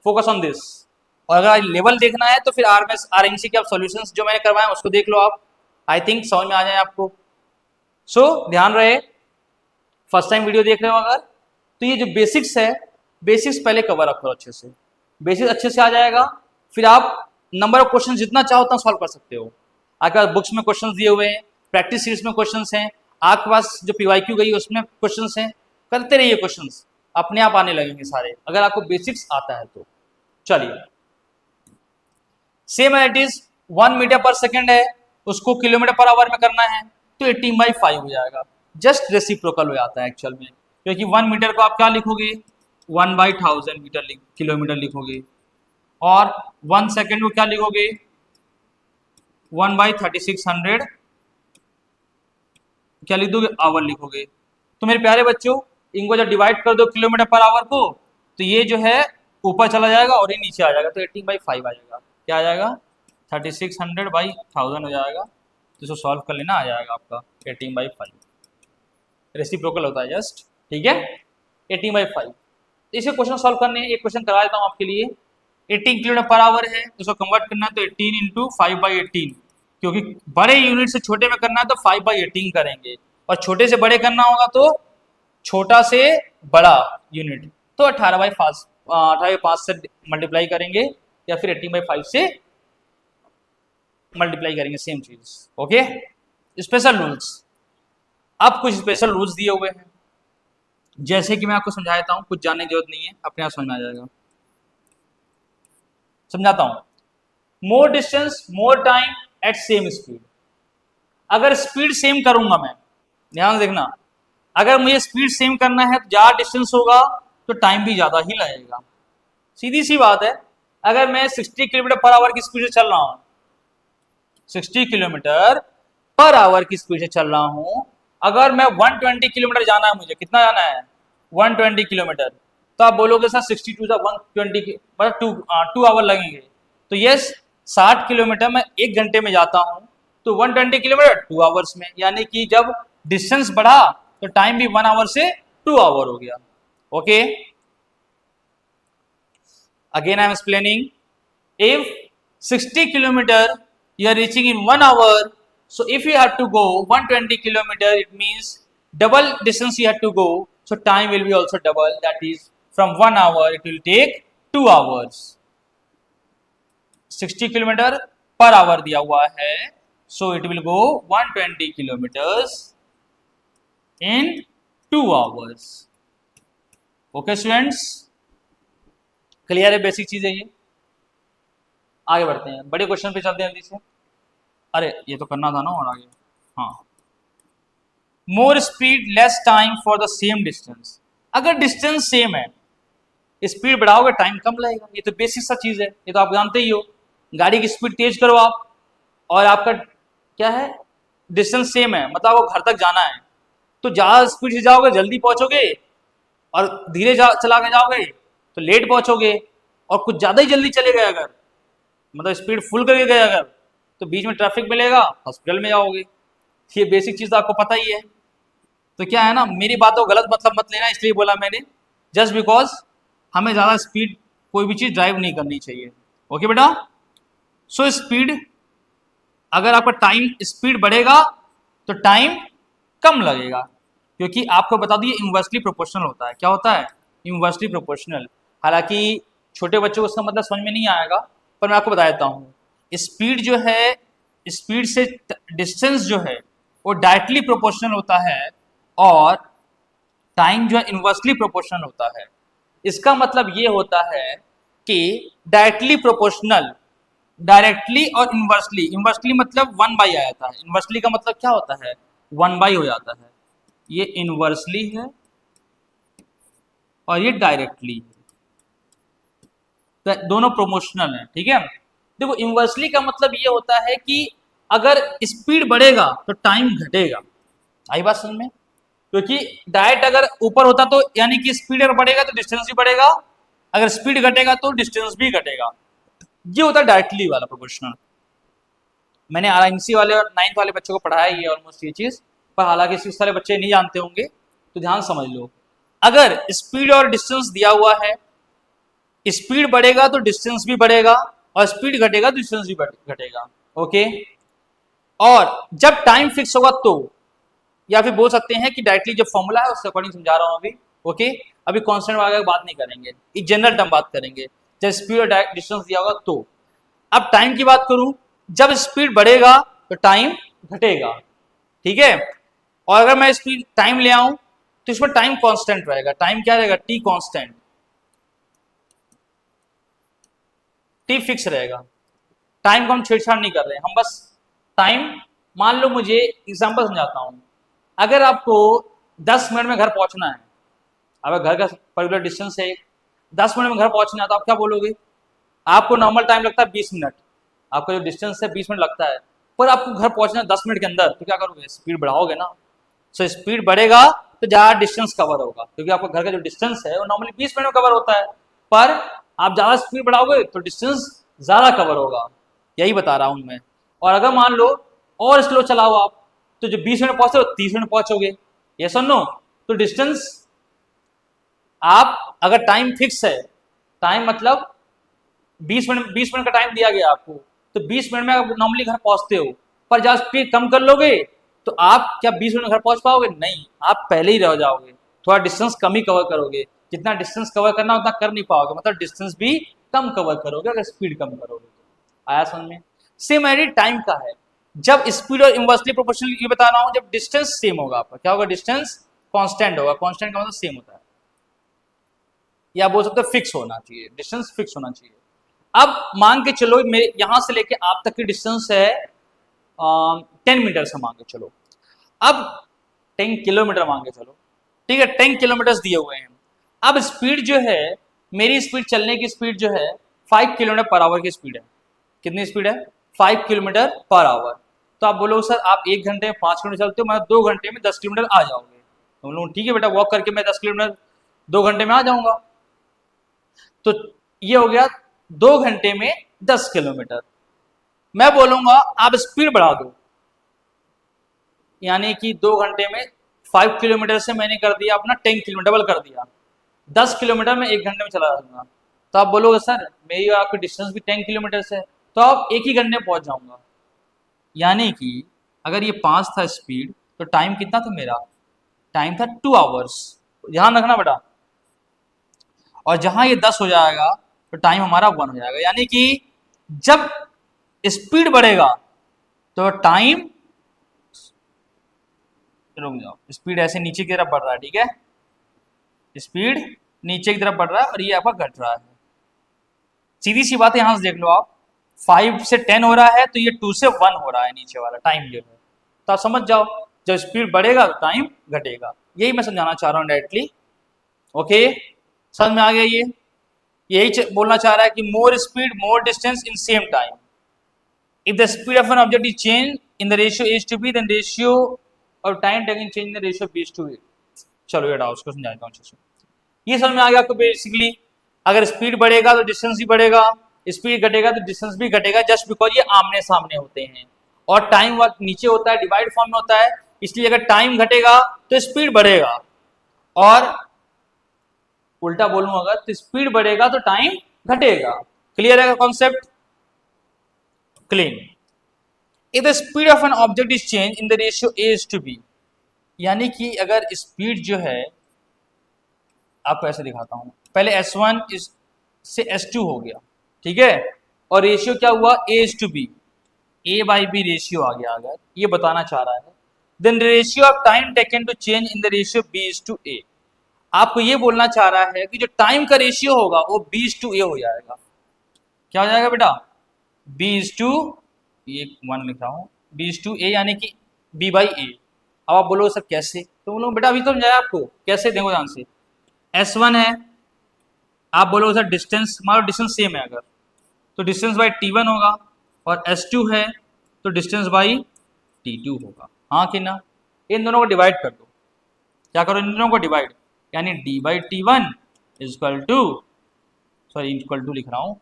focus on this. और अगर लेवल देखना है तो फिर RMC के आप सॉल्यूशंस जो मैंने करवाए उसको देख लो आप, आई थिंक समझ में आ जाए आपको। सो ध्यान रहे, फर्स्ट टाइम वीडियो देख रहे हो अगर, तो ये जो बेसिक्स है, बेसिक्स पहले कवर अप करो अच्छे से, बेसिक्स अच्छे से आ जाएगा, फिर आप नंबर ऑफ क्वेश्चन जितना चाहो उतना सॉल्व कर सकते हो। आपके पास बुक्स में क्वेश्चन दिए हुए हैं, प्रैक्टिस सीरीज में क्वेश्चन हैं, आपके पास जो PYQ गई उसमें क्वेश्चन हैं, करते रहिए क्वेश्चन, अपने आप आने लगेंगे सारे, अगर आपको बेसिक्स आता है तो। चलिए, same at is 1 metre per second है, उसको किलोमीटर पर आवर में करना है, तो 18/5 हो जाएगा। जस्ट रेसिप्रोकल हो जाता है एक्चुअल में, क्योंकि 1 मीटर को आप क्या लिखोगे, 1/1000 मीटर किलोमीटर लिखोगे, और 1 सेकेंड को क्या लिखोगे, 1/3600 क्या लिख दोगे, आवर लिखोगे। तो मेरे प्यारे बच्चों, इनको जब डिवाइड कर दो किलोमीटर पर आवर को, तो ये जो है ऊपर चला जाएगा और ये नीचे आ जाएगा, तो 18/5 आ जाएगा। क्या आ जाएगा, 3600/1000 हो जाएगा। तो इसको सॉल्व कर लेना, आ जाएगा आपका 18/5। रेसिप्रोकल होता है जस्ट, ठीक है, 18/5। इसे क्वेश्चन सॉल्व करने हैं, एक क्वेश्चन करा देता हूँ आपके लिए। 18 किलोमीटर पर आवर है, इसको कन्वर्ट करना है तो 18 इंटू 5/18, क्योंकि बड़े यूनिट से छोटे में करना है तो 5/18 करेंगे, और छोटे से बड़े करना होगा तो छोटा से बड़ा यूनिट, तो 18/5 से मल्टीप्लाई करेंगे, या फिर 18/5 से मल्टीप्लाई करेंगे, सेम चीज। ओके, स्पेशल रूल्स, अब कुछ स्पेशल रूल्स दिए हुए हैं, जैसे कि मैं आपको समझाता हूं, कुछ जानने की जरूरत नहीं है, अपने आप समझ में आ जाएगा। समझाता हूं, more distance more time at same speed. अगर स्पीड सेम करूंगा मैं, ध्यान देखना, अगर मुझे स्पीड सेम करना है तो ज्यादा डिस्टेंस होगा तो टाइम भी ज्यादा ही लगेगा, सीधी सी बात है। अगर मैं 60 किलोमीटर पर आवर की स्पीड से चल रहा हूं, 60 किलोमीटर पर आवर की स्पीड से चल रहा हूं, अगर मैं 120 किलोमीटर जाना है, मुझे कितना जाना है, 120 किलोमीटर, तो आप बोलोगे सर 62 से 120 मतलब 2 आवर लगेंगे। तो यस, 60 किलोमीटर में 1 घंटे में जाता हूं, तो 120 किलोमीटर 2 आवर्स में, यानी कि जब डिस्टेंस बढ़ा तो टाइम भी 1 आवर से 2 आवर हो गया। Okay, again I am explaining, if 60 kilometer you are reaching in 1 hour, so if you have to go 120 kilometer, it means double distance you have to go, so time will be also double, that is from 1 hour it will take 2 hours. 60 kilometre per our दिया हुआ है, so it will go 120 kilometres in 2 hours. Okay students, clear है, basic चीज है ये. आगे बढ़ते हैं, बड़े क्वेश्चन पे चलते हैं जल्दी से. अरे ये तो करना था ना, और आगे. हाँ, more speed less time for the same distance. अगर डिस्टेंस सेम है, स्पीड बढ़ाओगे टाइम कम लगेगा. ये तो बेसिक सा चीज है, ये तो आप जानते ही हो. गाड़ी की स्पीड तेज करो आप, और आपका क्या है, डिस्टेंस सेम है, मतलब आपको घर तक जाना है, तो ज़्यादा स्पीड से जाओगे जल्दी पहुंचोगे, और धीरे चला के जाओगे तो लेट पहुंचोगे. और कुछ ज़्यादा ही जल्दी चले गए अगर, मतलब स्पीड फुल करके गए अगर, तो बीच में ट्रैफिक मिलेगा, हॉस्पिटल में जाओगे. ये बेसिक चीज़ तो आपको पता ही है. तो क्या है ना, मेरी बातों गलत मतलब मत लेना, इसलिए बोला मैंने, जस्ट बिकॉज हमें ज़्यादा स्पीड कोई भी चीज़ ड्राइव नहीं करनी चाहिए. ओके बेटा. सो स्पीड, अगर आपका टाइम स्पीड बढ़ेगा तो टाइम कम लगेगा, क्योंकि आपको बता दिए इन्वर्सली प्रोपोर्शनल होता है. क्या होता है? Inversely proportional. हालांकि छोटे बच्चों को उसका मतलब समझ में नहीं आएगा, पर मैं आपको बता देता हूँ. स्पीड जो है, स्पीड से डिस्टेंस जो है वो डायरेक्टली प्रोपोर्शनल होता है, और टाइम जो है इन्वर्सली प्रोपोर्शनल होता है. इसका मतलब ये होता है कि डायरेक्टली प्रोपोर्शनल, डायरेक्टली और इन्वर्सली. इन्वर्सली मतलब 1/, आ जाता है. इन्वर्सली का मतलब क्या होता है? 1/, हो जाता है. ये इन्वर्सली है और ये डायरेक्टली है, तो दोनों प्रोपोर्शनल है. ठीक है. देखो, इन्वर्सली का मतलब ये होता है कि अगर स्पीड बढ़ेगा तो टाइम घटेगा. आई बात समझ में? क्योंकि डायरेक्ट अगर ऊपर होता तो यानी कि स्पीड अगर बढ़ेगा तो डिस्टेंस भी बढ़ेगा, अगर स्पीड घटेगा तो डिस्टेंस भी घटेगा. ये होता है डायरेक्टली वाला प्रोपोर्शनल. मैंने RIMC वाले और 9th वाले बच्चों को पढ़ाया ही है ऑलमोस्ट ये चीज़, पर हालांकि 6th वाले बच्चे नहीं जानते होंगे, तो ध्यान समझ लो. अगर स्पीड और डिस्टेंस दिया हुआ है, स्पीड बढ़ेगा तो डिस्टेंस भी बढ़ेगा, और स्पीड घटेगा तो डिस्टेंस भी घटेगा. ओके. और जब टाइम फिक्स होगा तो, या फिर बोल सकते हैं कि डायरेक्टली जो फॉर्मूला है उसके अकॉर्डिंग समझा रहा हूँ अभी. ओके. अभी कांस्टेंट वगैरह बात नहीं करेंगे, एक जनरल टर्म बात करेंगे. जब स्पीड और डिस्टेंस दिया होगा तो. अब टाइम की बात करूं, जब स्पीड बढ़ेगा तो टाइम घटेगा. ठीक है. और अगर मैं स्पीड टाइम ले आऊं तो इसमें टाइम कांस्टेंट रहेगा. टाइम क्या रहेगा? T constant. टी फिक्स रहेगा. टाइम को हम छेड़छाड़ नहीं कर रहे हैं, हम बस टाइम. मान लो, मुझे एग्जांपल समझाता हूं. अगर आपको 10 मिनट में घर पहुंचना है, अगर घर का पर्टिकुलर डिस्टेंस है 10 मिनट में घर पहुंचना है, तो आप क्या बोलोगे? आपको नॉर्मल टाइम लगता है 20 मिनट, आपका जो डिस्टेंस है 20 मिनट लगता है, पर आपको घर पहुंचना है 10 मिनट के अंदर, तो क्या करोगे? स्पीड बढ़ाओगे ना. सो स्पीड बढ़ेगा तो ज़्यादा डिस्टेंस कवर होगा, क्योंकि आपका घर का जो डिस्टेंस है वो नॉर्मली 20 मिनट में कवर होता है, पर आप ज़्यादा स्पीड बढ़ाओगे तो डिस्टेंस ज़्यादा कवर होगा. यही बता रहा हूँ मैं. और अगर मान लो और स्लो चलाओ आप, तो जो 20 मिनट पहुंचते हो 30 मिनट पहुंचोगे. ये सुनो, तो डिस्टेंस, आप अगर टाइम फिक्स है, टाइम मतलब 20 मिनट का टाइम दिया गया आपको, तो 20 मिनट में आप नॉर्मली घर पहुंचते हो, पर जब स्पीड कम कर लोगे तो आप क्या 20 मिनट में घर पहुंच पाओगे? नहीं, आप पहले ही रह जाओगे. थोड़ा डिस्टेंस कम ही कवर करोगे. जितना डिस्टेंस कवर करना उतना कर नहीं पाओगे, मतलब डिस्टेंस भी कम कवर करोगे अगर स्पीड कम करोगे. तो आया समझ में? सेम एडी टाइम का है. जब स्पीड और इन्वर्सली प्रोपोर्शनल, ये बता रहा हूँ, जब डिस्टेंस सेम होगा आपका, क्या होगा? डिस्टेंस कांस्टेंट होगा. कांस्टेंट का मतलब सेम होता है, या बोल सकते हो फिक्स होना चाहिए. डिस्टेंस फिक्स होना चाहिए. अब मान के चलो मेरे यहां से लेके आप तक की डिस्टेंस है 10 मीटर से, मान के चलो. अब 10 किलोमीटर मान के चलो. ठीक है, 10 किलोमीटर दिए हुए हैं. अब स्पीड जो है, मेरी स्पीड, चलने की स्पीड जो है 5 किलोमीटर पर आवर की स्पीड है. कितनी स्पीड है? 5 किलोमीटर पर आवर. तो आप बोलो सर आप 1 घंटे में 5 किलोमीटर चलते हो, मैं 2 घंटे में 10 किलोमीटर आ जाओगे. तो हम लोग ठीक है बेटा, वॉक करके मैं 10 किलोमीटर 2 घंटे में आ जाऊंगा. तो ये हो गया 2 घंटे में 10 किलोमीटर. मैं बोलूंगा आप स्पीड बढ़ा दो, यानी कि 2 घंटे में 5 किलोमीटर से मैंने कर दिया अपना 10 किलोमीटर, डबल कर दिया. 10 किलोमीटर में 1 घंटे में चला जाऊंगा. तो आप बोलोगे सर मेरी और आपकी डिस्टेंस भी 10 किलोमीटर है, तो आप एक ही घंटे में पहुंच जाऊंगा। यानी कि अगर ये 5 था स्पीड, तो टाइम कितना था मेरा? टाइम था 2 आवर्स। ध्यान रखना बेटा। और जहां ये 10 हो जाएगा तो टाइम हमारा 1 हो जाएगा। यानी कि जब स्पीड बढ़ेगा तो टाइम, रुक जाओ, स्पीड ऐसे नीचे की तरफ बढ़ रहा है, ठीक है, स्पीड नीचे की तरफ बढ़ रहा है और ये आपका घट रहा है। सीधी सी बात है, यहां से देख लो आप, 5 से 10 हो रहा है तो ये 2 से 1 हो रहा है नीचे वाला टाइम जो है। तो आप समझ जाओ, जब स्पीड बढ़ेगा तो टाइम घटेगा। यही मैं समझाना चाह रहा हूँ डायरेक्टली। ओके, समझ में आ गया ये? यही बोलना चाह रहा है कि more speed more distance in same time. If the speed of an object is changed in the ratio a to b, then ratio of time taken change in the ratio b to a। चलो ये doubt उसको समझाता हूँ अच्छे से। ये समझ में आ गया आपको? बेसिकली अगर स्पीड बढ़ेगा तो डिस्टेंस भी बढ़ेगा, स्पीड घटेगा तो डिस्टेंस भी घटेगा, जस्ट बिकॉज ये आमने सामने होते हैं। और टाइम वर्क नीचे होता है, डिवाइड फॉर्म में होता है, इसलिए अगर टाइम घटेगा तो स्पीड बढ़ेगा, और उल्टा बोलूं अगर तो स्पीड बढ़ेगा तो टाइम घटेगा। क्लियर है concept? Clean. If the speed of an object is changed in the ratio a is to b, यानी कि अगर स्पीड जो है, आपको ऐसे दिखाता हूं, पहले s1 से s2 हो गया, ठीक है, और रेशियो क्या हुआ? a is to b, a by b ratio आ गया, अगर ये बताना चाह रहा है, then ratio of time taken to change in the ratio b is to a। आपको ये बोलना चाह रहा है कि जो टाइम का रेशियो होगा वो b is to a हो जाएगा। क्या हो जाएगा बेटा? b is to, ये 1 लिख रहा हूँ, b is to a, यानी कि b by a। अब आप बोलो सर कैसे? तो बोलो बेटा अभी तो समझाया आपको कैसे, देखो ध्यान से। s1 है, आप बोलो सर डिस्टेंस, हमारा डिस्टेंस सेम है अगर, तो डिस्टेंस बाई t1 होगा, और s2 है तो डिस्टेंस बाई t2 होगा। हाँ कि ना? इन दोनों को डिवाइड कर दो। क्या करो? इन दोनों को डिवाइड, यानी d by t1 is equal to, sorry equal to लिख रहा हूँ,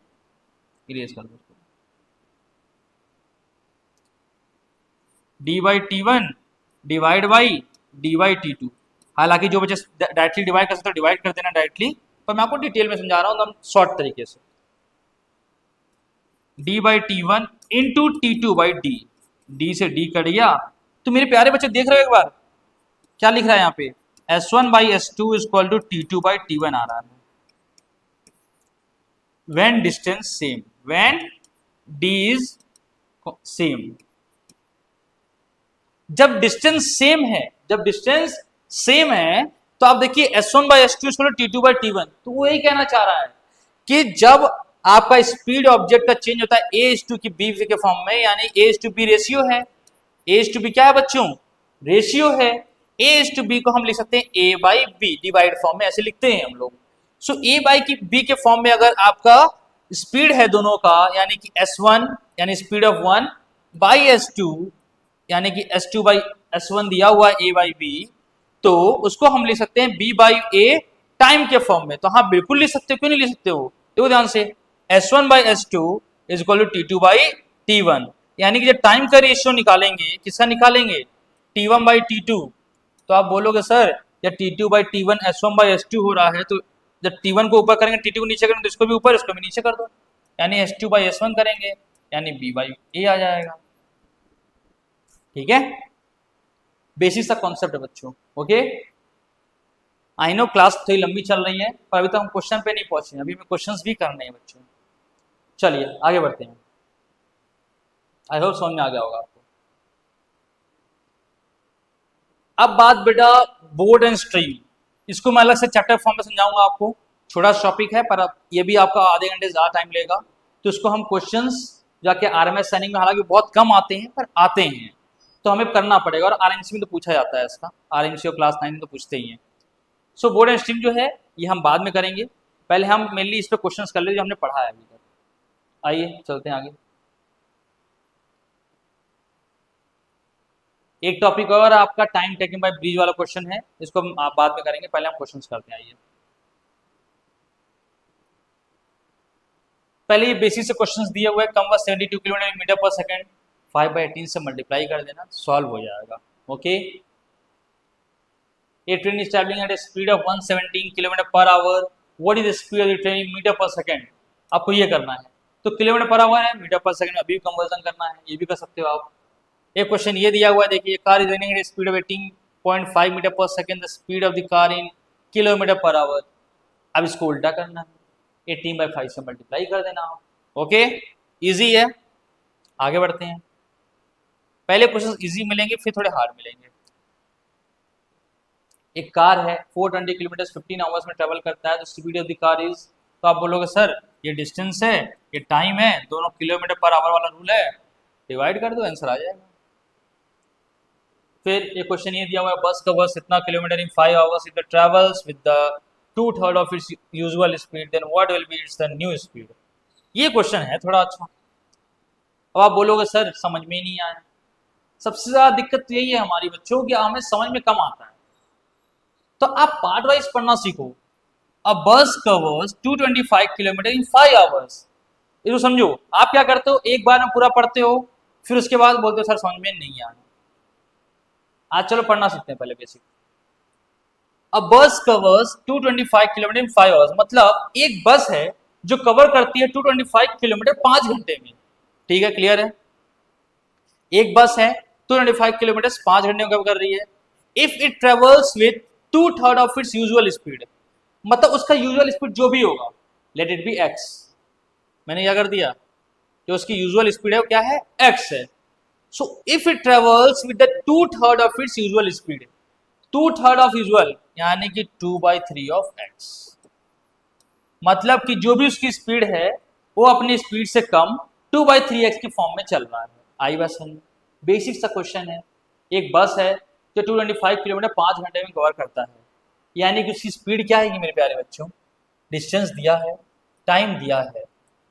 इरेज कर दो, D by T one divide by D by T two. हालांकि जो बच्चे डायरेक्टली डिवाइड कर सकते हो डिवाइड कर देना डायरेक्टली, पर मैं आपको डिटेल में समझा रहा हूँ एकदम शॉर्ट तरीके से। D by T one into T two by D, D से डी कट गया। तो मेरे प्यारे बच्चे देख रहे हो एक बार क्या लिख रहा है यहाँ पे? S1 by S two equal to T2 by T1 आ रहा है। When distance same, when D is same, जब डिस्टेंस सेम है, जब डिस्टेंस सेम है तो आप देखिए S1 by S two equal to T2 by T1। तो वो यही कहना चाह रहा है कि जब आपका स्पीड ऑब्जेक्ट का चेंज होता है a टू की b के फॉर्म में, यानी a टू b रेशियो है। a टू b क्या है बच्चों? रेशियो है। a टू b को हम लिख सकते हैं a by b, divide form में ऐसे लिखते हैं हम लोग। सो a बाई की b के फॉर्म में अगर आपका स्पीड है दोनों का, यानी कि s1 यानी स्पीड ऑफ 1 बाई s2 यानी कि s2 बाई s1 दिया हुआ a बाई b, तो उसको हम लिख सकते हैं b बाई a टाइम के फॉर्म में। तो हाँ बिल्कुल लिख सकते हो, क्यों नहीं लिख सकते हो? देखो ध्यान से, S1 by S2 is equal to T2 by T1, यानी कि जब टाइम का रेशियो निकालेंगे, किसका निकालेंगे? T1 by T2। तो आप बोलोगे सर जब T2 by T1 S1 by S2 हो रहा है, तो जब T1 को ऊपर करेंगे T2 को नीचे करेंगे, तो इसको भी ऊपर इसको भी नीचे कर दो, यानी S2 बाई S1 करेंगे, यानी B बाई A आ जाएगा। ठीक है, बेसिक सा कॉन्सेप्ट है बच्चों। ओके, आई नो क्लास थोड़ी लंबी चल रही है, पर अभी तक हम क्वेश्चन पे नहीं पहुंचे हैं, अभी हमें क्वेश्चंस भी करने हैं बच्चों। चलिए आगे बढ़ते हैं। आई होप समझ में आ गया होगा आपको। अब बात बेटा बोर्ड एंड स्ट्रीम, इसको मैं अलग से चैप्टर फॉर्म में समझाऊंगा आपको। छोटा टॉपिक है पर अब ये भी आपका आधे घंटे ज़्यादा टाइम लेगा, तो इसको हम क्वेश्चंस जाके आरएमएस सैनिक में, हालांकि बहुत कम आते हैं पर आते हैं, तो हमें करना पड़ेगा। और आरएमसी में तो पूछा जाता है इसका, आरएमसी और क्लास 9 में तो पूछते ही हैं। सो बोर्ड एंड स्ट्रीम जो है ये हम बाद में करेंगे, पहले हम मेनली इस पर क्वेश्चन कर ले जो हमने पढ़ा है अभी तक। आइए चलते हैं आगे। एक टॉपिक और आपका टाइम टेकिंग बाय ब्रिज वाला क्वेश्चन है, इसको हम बाद में करेंगे, पहले हम क्वेश्चंस करते हैं। आइए पहले ये बेसिक से क्वेश्चंस दिए हुए हैं। कम व 72 किलोमीटर पर सेकंड, 5/18 से मल्टीप्लाई कर देना, सॉल्व हो जाएगा। Okay, a train is travelling at a speed of 117 kilometre per hour what is the speed of the train in metre per second, आपको ये करना है। तो किलोमीटर पर आवर है, मीटर पर सेकंड में अभी कन्वर्जन करना है, ये भी कर सकते हो आप। एक क्वेश्चन ये दिया हुआ है, देखिए car is running at speed of 18.5 metre per second, the speed of the car in kilometre per hour. अब इसको उल्टा करना है, 18/5 से मल्टीप्लाई कर देना आप। ओके, इजी है, आगे बढ़ते हैं। पहले क्वेश्चन इजी मिलेंगे, फिर थोड़े हार्ड मिलेंगे। एक कार है 420 किलोमीटर 15 आवर्स में ट्रेवल करता है, तो speed of the car is, तो आप बोलोगे सर ये डिस्टेंस है, ये टाइम है, दोनों किलोमीटर पर आवर वाला रूल है, डिवाइड कर दो, आंसर आ जाएगा। फिर एक क्वेश्चन ये दिया हुआ है, बस कवर्स इतना kilometre in 5 hours if it travels with the 2/3 of its usual speed, then what will be its the new speed. ये क्वेश्चन है थोड़ा अच्छा। अब आप बोलोगे सर समझ में ही नहीं आया। सबसे ज्यादा दिक्कत तो यही है हमारी बच्चों की, हमें समझ में कम आता है। तो आप पार्ट वाइज पढ़ना सीखो। अ बस कवर्स 225 किलोमीटर इन 5 आवर्स। ये तो समझो, आप क्या करते हो, एक बार में पूरा पढ़ते हो, फिर उसके बाद बोलते हो सर समझ में नहीं आया। आज चलो पढ़ना सीखते हैं पहले बेसिक। अ बस कवर्स 225 किलोमीटर इन 5 आवर्स, मतलब एक बस है जो कवर करती है 225 किलोमीटर 5 घंटे में। ठीक है, क्लियर है। एक बस है 225 किलोमीटर 5 घंटे में कवर कर रही है। If it travels with 2/3 of its usual speed, मतलब उसका यूजुअल स्पीड जो भी होगा, लेट इट बी एक्स। मैंने क्या कर दिया, जो उसकी यूजुअल स्पीड है वो क्या है, एक्स है। So if it travels with the 2/3 of its usual speed, 2/3 of usual यानी कि 2/3 ऑफ एक्स, मतलब कि जो भी उसकी स्पीड है वो अपनी स्पीड से कम 2/3 एक्स की फॉर्म में चल रहा है। आई बस समझ, बेसिक सा क्वेश्चन है। एक बस है जो 225 किलोमीटर 5 घंटे में कवर करता है, यानी कि उसकी स्पीड क्या है मेरे प्यारे बच्चों, डिस्टेंस दिया है, टाइम दिया है,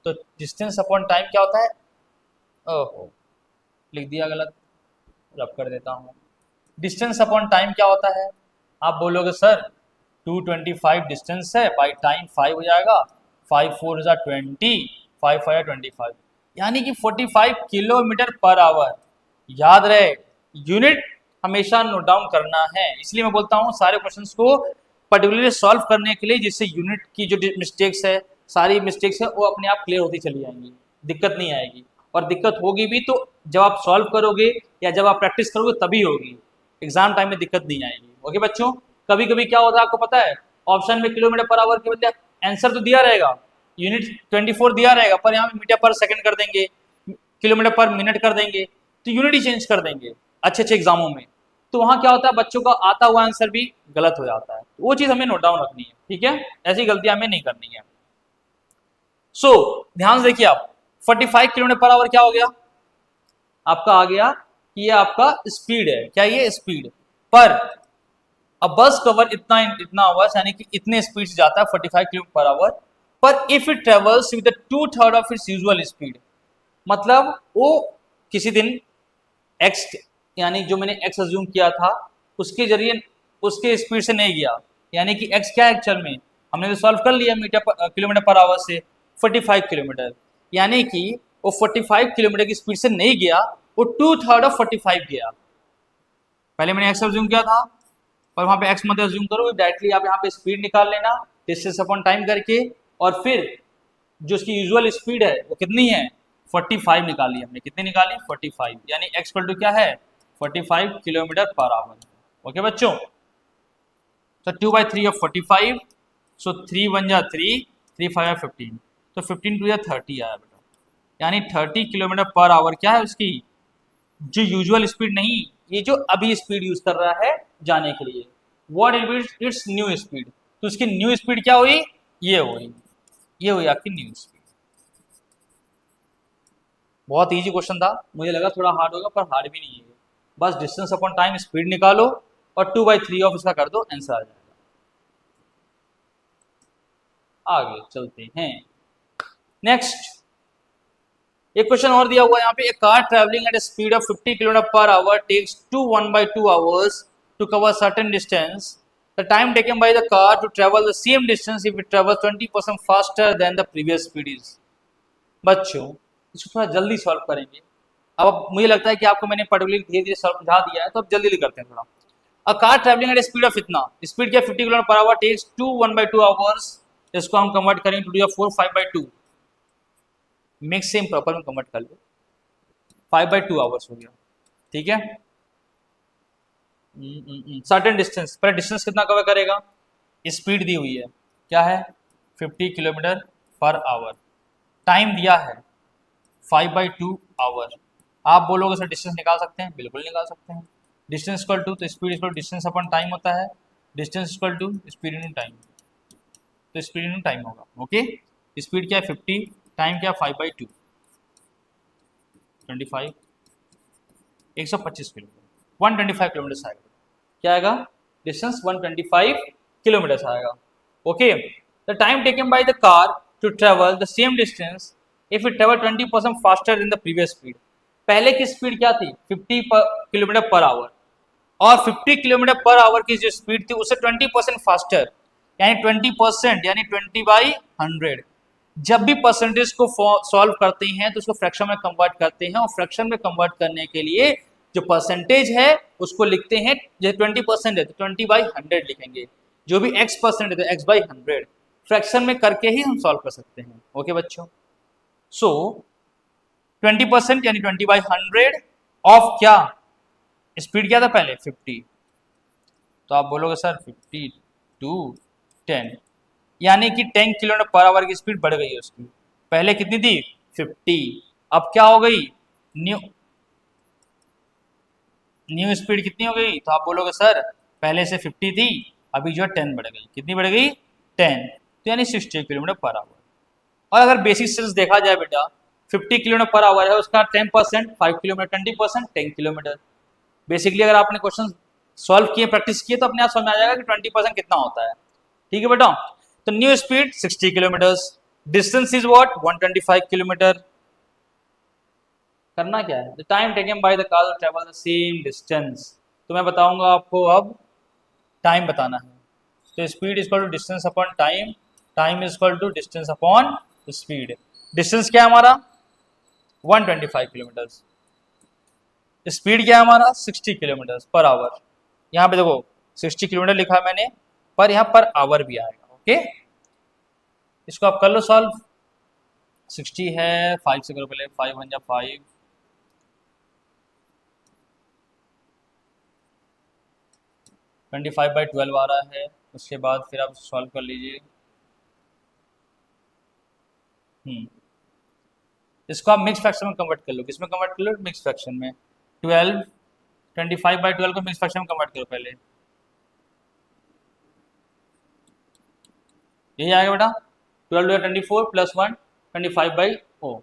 तो डिस्टेंस अपॉन टाइम क्या होता है, ओहो लिख दिया गलत, रब कर देता हूँ। डिस्टेंस अपॉन टाइम क्या होता है, आप बोलोगे सर 225 डिस्टेंस है, बाई टाइम 5 हो जाएगा, 5 4 जा 20, 5 5 25, यानी कि 45 किलोमीटर पर आवर। याद रहे, यूनिट हमेशा नोट डाउन करना है, इसलिए मैं बोलता हूँ सारे क्वेश्चंस को पर्टिकुलरली सॉल्व करने के लिए, जिससे यूनिट की जो मिस्टेक्स है, सारी मिस्टेक्स है वो अपने आप क्लियर होती चली जाएंगी, दिक्कत नहीं आएगी। और दिक्कत होगी भी तो जब आप सॉल्व करोगे या जब आप प्रैक्टिस करोगे तभी होगी, एग्जाम टाइम में दिक्कत नहीं आएगी। ओके बच्चों, कभी कभी क्या होता है आपको पता है, ऑप्शन में किलोमीटर पर आवर के बदले आंसर तो दिया रहेगा, यूनिट 24 दिया रहेगा, पर यहाँ पे मीटर पर सेकंड कर देंगे, किलोमीटर पर मिनट कर देंगे, तो यूनिट ही चेंज कर देंगे अच्छे अच्छे एग्जामों में। तो वहाँ क्या होता है, बच्चों का आता हुआ आंसर भी गलत हो जाता है, वो चीज़ हमें नोट डाउन रखनी है, ठीक है, ऐसी गलतियां हमें नहीं करनी है। सो ध्यान से देखिए आप, 45 किलोमीटर पर आवर क्या हो गया आपका, आ गया कि ये आपका स्पीड है, क्या ये स्पीड पर, अब बस कवर इतना इतना आवर्स यानी कि इतने स्पीड से जाता है 45 किलोमीटर पर आवर, पर if it travels with 2/3 of its usual speed, मतलब वो किसी दिन एक्स यानी जो मैंने एक्स अज्यूम किया था उसके जरिए उसके स्पीड से नहीं गया, यानी कि एक्स क्या है एक्चुअल में, हमने तो सॉल्व कर लिया मीटर किलोमीटर पर आवर से 45 किलोमीटर, यानी कि वो 45 किलोमीटर की स्पीड से नहीं गया, वो 2/3 ऑफ 45 गया। पहले मैंने एक्स अज्यूम किया था, पर वहाँ पे एक्स मत अज्यूम करो, डायरेक्टली आप यहाँ पे स्पीड निकाल लेना डिस्टेंस अपॉन टाइम करके, और फिर जो उसकी यूजुअल स्पीड है वो कितनी है 45 निकाली हमने, कितनी निकाली 45, यानी एक्स इक्वल टू क्या है 45 किलोमीटर पर आवर। ओके बच्चों, तो 2/3 ऑफ 45, सो 3 1 जा 3, 3 5 15, तो 15 2 या 30 आया बेटा, यानी 30 किलोमीटर पर आवर क्या है उसकी जो यूजुअल स्पीड नहीं, ये जो अभी स्पीड यूज कर रहा है जाने के लिए, what will be it's new speed, तो उसकी न्यू स्पीड क्या हुई, ये हुई, ये हुई आपकी न्यू स्पीड। बहुत इजी क्वेश्चन था, मुझे लगा थोड़ा हार्ड होगा, पर हार्ड भी नहीं है, बस डिस्टेंस अपॉन टाइम स्पीड निकालो और 2/3 ऑफ इसका कर दो, आंसर आ जाएगा। आगे चलते हैं, नेक्स्ट एक क्वेश्चन और दिया हुआ है यहाँ पे, a car travelling at speed of 50 kilometre per hour takes 1/2 hours to cover certain distance, the time taken by the car to travel the same distance if it travels 20% faster then the previous speed is. बच्चों इसको थोड़ा जल्दी solve करेंगे, अब मुझे लगता है कि आपको मैंने पर्टिकुलरली धीरे धीरे समझा दिया है, तो अब जल्दी जल्दी करते हैं थोड़ा। A car travelling at speed of इतना, स्पीड क्या 50 kilometre per hour takes 1/2 hours इसको हम कन्वर्ट करेंगे टू दी 4 5/2, मिक्स से इम्प्रॉपर में कन्वर्ट कर लो, 5/2 आवर्स हो गया, ठीक है। सर्टेन डिस्टेंस, पहले डिस्टेंस कितना कवर करेगा, स्पीड दी हुई है क्या है 50 किलोमीटर पर आवर, टाइम दिया है 5/2 आवर। आप बोलोगे सर डिस्टेंस निकाल सकते हैं, बिल्कुल निकाल सकते हैं। डिस्टेंस इक्वल टू, तो speed equal distance upon time होता है, distance equal to speed in time, तो स्पीड इन टाइम होगा। ओके, स्पीड क्या है 50, टाइम क्या है 5/2, 25, 125 किलोमीटर, 125 किलोमीटर आएगा। क्या आएगा, डिस्टेंस 125 किलोमीटर आएगा। Okay, the time taken by the car to travel the same distance if it travel 20% faster then the previous speed. पहले की स्पीड क्या थी 50 किलोमीटर पर आवर, और 50 किलोमीटर पर आवर की जो स्पीड थी उससे 20% फास्टर, यानी 20%, यानी 20/100। जब भी परसेंटेज को सॉल्व करते हैं तो उसको फ्रैक्शन में कन्वर्ट करते हैं, और फ्रैक्शन में कन्वर्ट करने के लिए जो परसेंटेज है उसको लिखते हैं, जैसे 20% है तो 20/100 लिखेंगे, जो भी x% है तो x/100, फ्रैक्शन में करके ही हम सॉल्व कर सकते हैं। ओके बच्चों, सो 20% यानी 20/100 ऑफ क्या, स्पीड क्या था पहले 50, तो आप बोलोगे सर 50 टू 10, यानी कि 10 किलोमीटर पर आवर की स्पीड बढ़ गई है उसकी, पहले कितनी थी 50, अब क्या हो गई न्यू न्यू स्पीड कितनी हो गई, तो आप बोलोगे सर पहले से 50 थी, अभी जो है 10 बढ़ गई, कितनी बढ़ गई 10, तो यानी 60 किलोमीटर पर आवर। और अगर बेसिक सेंस देखा जाए बेटा 50 किलोमीटर पर आवर है, उसका 10% 5 किलोमीटर, 20% 10 किलोमीटर। बेसिकली अगर आपने क्वेश्चन सॉल्व किए, प्रैक्टिस किए, तो अपने आप समझ में आ जाएगा कि 20% कितना होता है। ठीक है बेटा, तो new speed 60 kilometre, distance is what 125 kilometre. करना क्या है, the time taken by the car to travel the same distance, तो मैं बताऊंगा आपको अब टाइम बताना है, तो speed is equal to distance upon time, time is equal to distance upon speed. Distance क्या है हमारा 125 किलोमीटर, स्पीड क्या है हमारा 60 किलोमीटर पर आवर। यहाँ पे देखो 60 किलोमीटर लिखा है मैंने, पर यहाँ पर आवर भी आएगा। ओके, इसको आप कर लो सॉल्व, 60 है 5 से करो पहले, 5 1 जा 5, 25/12 आ रहा है, उसके बाद फिर आप सॉल्व कर लीजिए। इसको आप मिक्स फ्रैक्शन में कन्वर्ट कर लो, किसमें कन्वर्ट कर लो, मिक्स फ्रैक्शन में। 12, 25/12 को मिक्स फ्रैक्शन में कन्वर्ट करो पहले, यही आएगा बेटा 12 24 प्लस 1 25/4,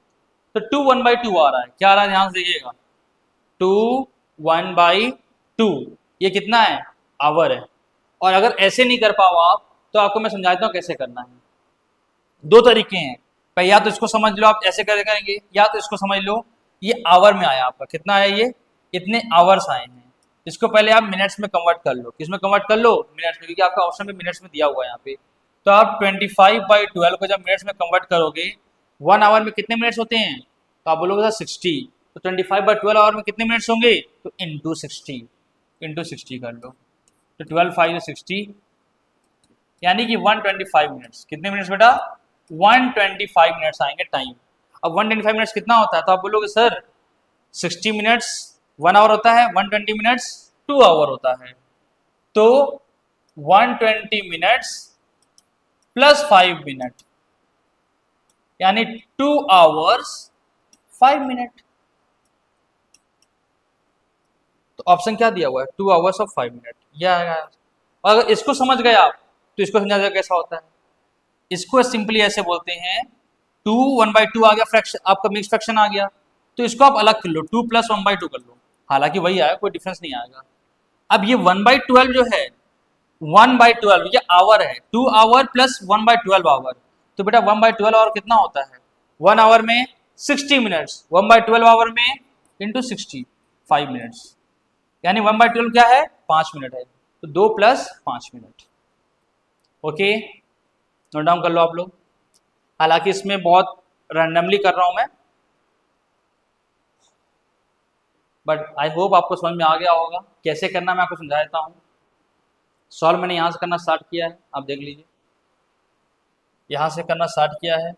तो 2 1/2 आ रहा है, क्या आ रहा है ध्यान से देखिएगा 2 1/2, ये कितना है आवर है। और अगर ऐसे नहीं कर पाओ आप, तो आपको मैं समझाता हूँ कैसे करना है। दो तरीके हैं, पहले या तो इसको समझ लो आप ऐसे करेंगे, या तो इसको समझ लो ये आवर में आया आपका, कितना है ये, इतने आवर्स आए हैं, इसको पहले आप मिनट्स में कन्वर्ट कर लो, किसमें कन्वर्ट कर लो, मिनट्स में, क्योंकि आपका ऑप्शन में मिनट्स में दिया हुआ है यहाँ पे। तो आप 25/12 को जब मिनट्स में कन्वर्ट करोगे, 1 आवर में कितने मिनट्स होते हैं, तो आप बोलोगे सर 60, तो 25/12 आवर में कितने मिनट्स होंगे, तो इंटू 60 कर लो, तो 12 5 60, यानी कि 125 मिनट्स, कितने मिनट्स बेटा 125 मिनट्स आएंगे टाइम। अब 125 मिनट्स कितना होता है, तो आप बोलोगे सर 60 मिनट्स 1 आवर होता है, 120 मिनट्स 2 आवर होता है, तो 120 मिनट्स प्लस 5 मिनट, यानी 2 आवर्स 5 मिनट। तो ऑप्शन क्या दिया हुआ है 2 आवर्स और 5 मिनट, यह आएगा। और अगर इसको समझ गए आप, तो इसको समझा जाएगा कैसा होता है, इसको सिंपली ऐसे बोलते हैं 2 1/2 आ गया फ्रैक्शन, आपका मिक्स फ्रैक्शन आ गया, तो इसको आप अलग कर लो 2 प्लस 1/2 कर लो, हालांकि वही आएगा, कोई डिफरेंस नहीं आएगा। अब ये 1/12 जो है 1/12 ये आवर है, 2 आवर प्लस 1/12 आवर, तो बेटा 1/12 आवर कितना होता है, 1 आवर में 60 मिनट्स, 1/12 आवर में इंटू 60 5 मिनट्स, यानी 1/12 क्या है 5 मिनट है, तो 2 plus 5 minute. Okay, note down कर लो आप लोग, हालांकि इसमें बहुत रैंडमली कर रहा हूं मैं, बट आई होप आपको समझ में आ गया होगा कैसे करना, मैं आपको समझा देता हूँ। सॉल्व मैंने यहाँ से करना स्टार्ट किया है, आप देख लीजिए। यहाँ से करना स्टार्ट किया है,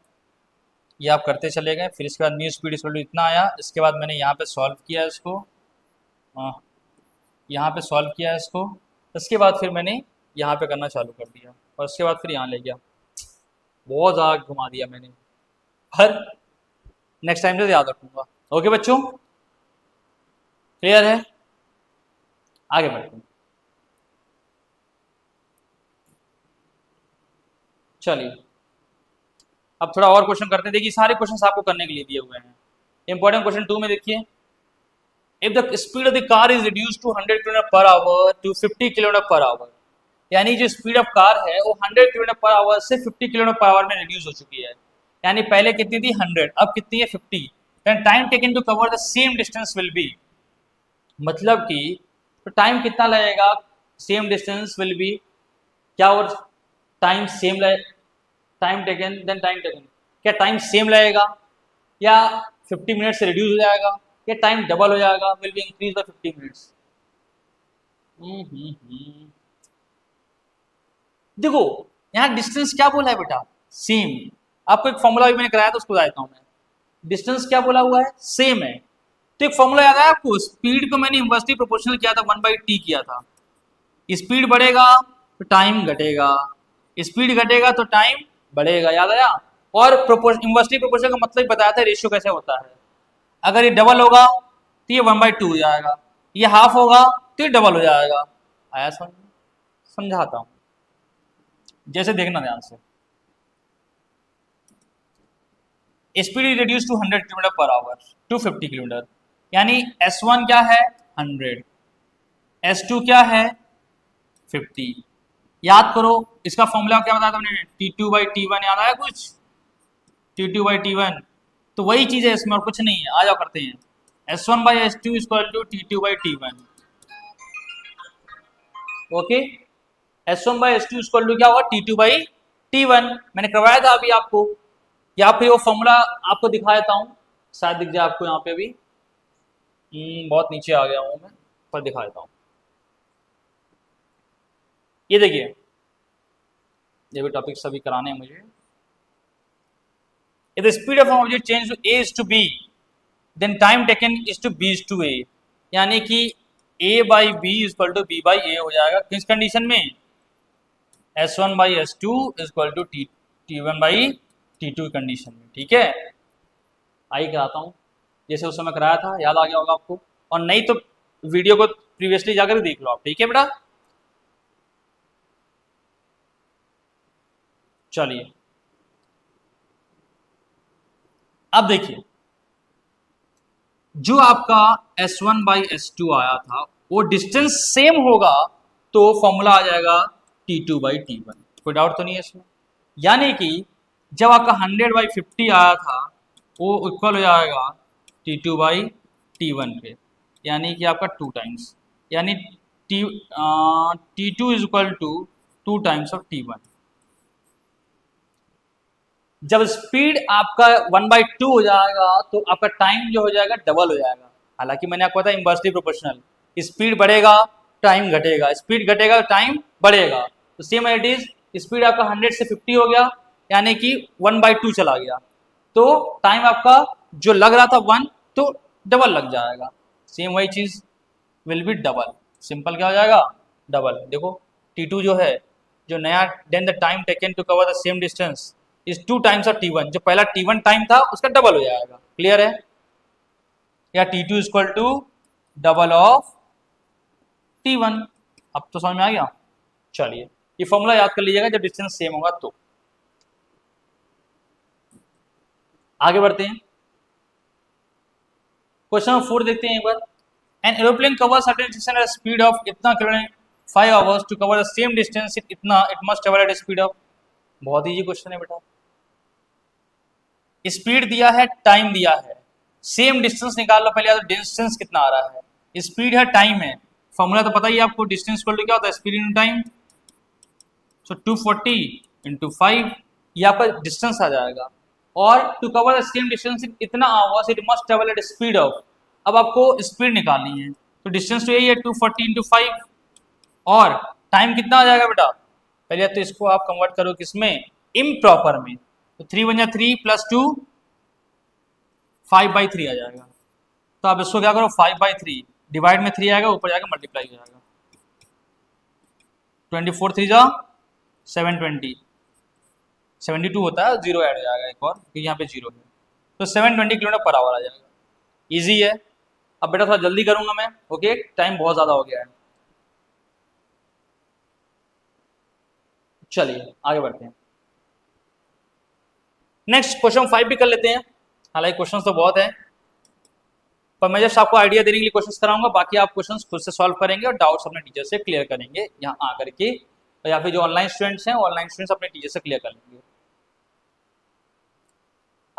ये आप करते चले गए, फिर इसके बाद न्यू स्पीड इक्वल टू इतना आया, इसके बाद मैंने यहाँ पे सॉल्व किया इसको, हाँ, यहाँ पे सॉल्व किया इसको, इसके बाद फिर मैंने यहाँ पे करना चालू कर दिया और उसके बाद फिर यहाँ ले गया। बहुत ज़्यादा घुमा दिया मैंने, पर नेक्स्ट टाइम से याद रखूँगा। ओके बच्चों, क्लियर है? आगे बढ़ते हैं। चलिए अब थोड़ा और क्वेश्चन करते हैं। देखिए सारे क्वेश्चन आपको करने के लिए दिए हुए हैं। इंपॉर्टेंट क्वेश्चन 2 में देखिए, if the speed of the car is reduce to 100 kilometre per hour to 50 kilometre per hour, यानी जो स्पीड ऑफ कार है वो 100 किलोमीटर पर आवर से 50 किलोमीटर पर आवर में रिड्यूस हो चुकी है। यानी पहले कितनी थी 100, अब कितनी है 50। Then time taken to cover the same distance will be, मतलब कि तो टाइम कितना लगेगा, सेम डिस्टेंस विल बी क्या, और टाइम सेम लगे, time taken then time taken, क्या टाइम सेम लगेगा या 50 मिनट से रिड्यूस हो जाएगा या टाइम डबल हो जाएगा, will be increase by 50 minutes. देखो यहाँ डिस्टेंस क्या बोला है बेटा, सेम। आपको एक फॉर्मूला भी मैंने कराया था, उसको बताता हूँ मैं। डिस्टेंस क्या बोला हुआ है, सेम है। तो एक फॉर्मूला याद है आपको, स्पीड को मैंने इन्वर्सली प्रोपोर्शनल किया था, 1/t किया था। स्पीड बढ़ेगा तो टाइम घटेगा, स्पीड घटेगा तो टाइम बढ़ेगा, याद आया? और इन्वर्सली प्रोपोर्शनल का मतलब बताया था रेशियो कैसे होता है। अगर ये डबल होगा तो ये 1/2 हो जाएगा, ये हाफ होगा तो ये डबल हो जाएगा। आया समझ? समझाता हूँ, जैसे देखना ध्यान से। Speed is reduce to 100 kilometre per hour to 50 kilometre, यानी S1 क्या है 100, S2 क्या है 50। याद करो इसका फॉर्मूला क्या बताया था मैंने, T2/T1, याद आया कुछ? T2/T1, तो वही चीज है इसमें और कुछ नहीं है। आ जाओ करते हैं, S1/S2 equal to T2/T1। Okay, S1/S2 equal to क्या होगा, T2/T1। मैंने करवाया था अभी आपको, या फिर वो फॉर्मूला आपको दिखा देता हूँ, शायद दिख जाए आपको यहाँ पे भी। बहुत नीचे आ गया हूँ मैं, पर दिखा देता हूँ। ये देखिए, ये भी टॉपिक सभी कराने हैं मुझे। If the speed of an object change to A is to B, then time taken is to B is to A, यानी कि A/B इक्वल टू B/A हो जाएगा। किस कंडीशन में, S1/S2 equal to T1/T2 condition में। ठीक है, आई कराता हूँ, जैसे उस समय कराया था, याद आ गया होगा आपको। और नहीं तो वीडियो को प्रीवियसली जाकर देख लो आप। ठीक है बेटा, चलिए अब देखिए, जो आपका S1/S2 आया था वो डिस्टेंस सेम होगा तो फॉर्मूला आ जाएगा T2/T1। कोई डाउट तो नहीं है इसमें? यानी कि जब आपका 100/50 आया था वो इक्वल हो जाएगा T2/T1 पे, यानी कि आपका 2 टाइम्स, यानी T2 is equal to 2 times of T1। जब स्पीड आपका 1/2 हो जाएगा तो आपका टाइम जो हो जाएगा डबल हो जाएगा। हालांकि मैंने आपको बताया इन्वर्सली प्रोपोर्शनल, स्पीड बढ़ेगा टाइम घटेगा, स्पीड घटेगा टाइम बढ़ेगा। तो सेम इट इज, स्पीड आपका 100 से 50 हो गया, यानी कि 1/2 चला गया, तो टाइम आपका जो लग रहा था 1 तो डबल लग जाएगा। सेम वही चीज विल बी डबल, सिंपल क्या हो जाएगा, डबल। देखो T2 जो है, जो नया, then the time taken to cover the same distance is 2 times of T1, जो पहला T1 टाइम था उसका डबल हो जाएगा। क्लियर है? या T2 equal to double of T1। अब तो समझ में आ गया। चलिए ये फॉर्मूला याद कर लीजिएगा जब डिस्टेंस सेम होगा तो। आगे बढ़ते हैं, क्वेश्चन नंबर 4 देखते हैं एक बार। An aeroplane cover certain distance at speed of इतना kilometre 5 hours to cover the same distance इतना it must travel at speed of. बहुत इजी क्वेश्चन है बेटा, स्पीड दिया है टाइम दिया है, सेम डिस्टेंस निकाल लो पहले, तो डिस्टेंस कितना आ रहा है, स्पीड है टाइम है, फॉर्मूला तो पता ही है आपको, डिस्टेंस इक्वल टू क्या होता है, स्पीड इन टाइम। सो 240 × 5 ये आपका डिस्टेंस आ जाएगा। और to cover the same distance इतना hours it must travel at speed of. अब आपको स्पीड निकालनी है, तो डिस्टेंस तो यही है 240 × 5, और टाइम कितना आ जाएगा बेटा, पहले तो इसको आप कन्वर्ट करो किसमें, इम्प्रॉपर में, तो 3 वन जा 3 प्लस 2 5/3 आ जाएगा। तो आप इसको क्या करो, 5/3 डिवाइड में 3 आएगा, ऊपर जाएगा मल्टीप्लाई हो जाएगा, 24 3 जा 720, 72 होता है, जीरो ऐड हो जाएगा एक और, क्योंकि यहाँ पे जीरो है, तो 720 किलोमीटर पर आवर आ जाएगा। इजी है। अब बेटा थोड़ा जल्दी करूंगा मैं, ओके, टाइम बहुत ज़्यादा हो गया है। चलिए आगे बढ़ते हैं। नेक्स्ट क्वेश्चन 5 भी कर लेते हैं, हालांकि क्वेश्चन तो बहुत है, पर मैं जस्ट आपको आइडिया देने के लिए कोशिश कराऊंगा, बाकी आप क्वेश्चंस खुद से सॉल्व करेंगे और डाउट्स अपने टीचर से क्लियर करेंगे यहाँ आकर के, या फिर जो ऑनलाइन स्टूडेंट्स हैं ऑनलाइन स्टूडेंट्स अपने टीचर से क्लियर कर लेंगे।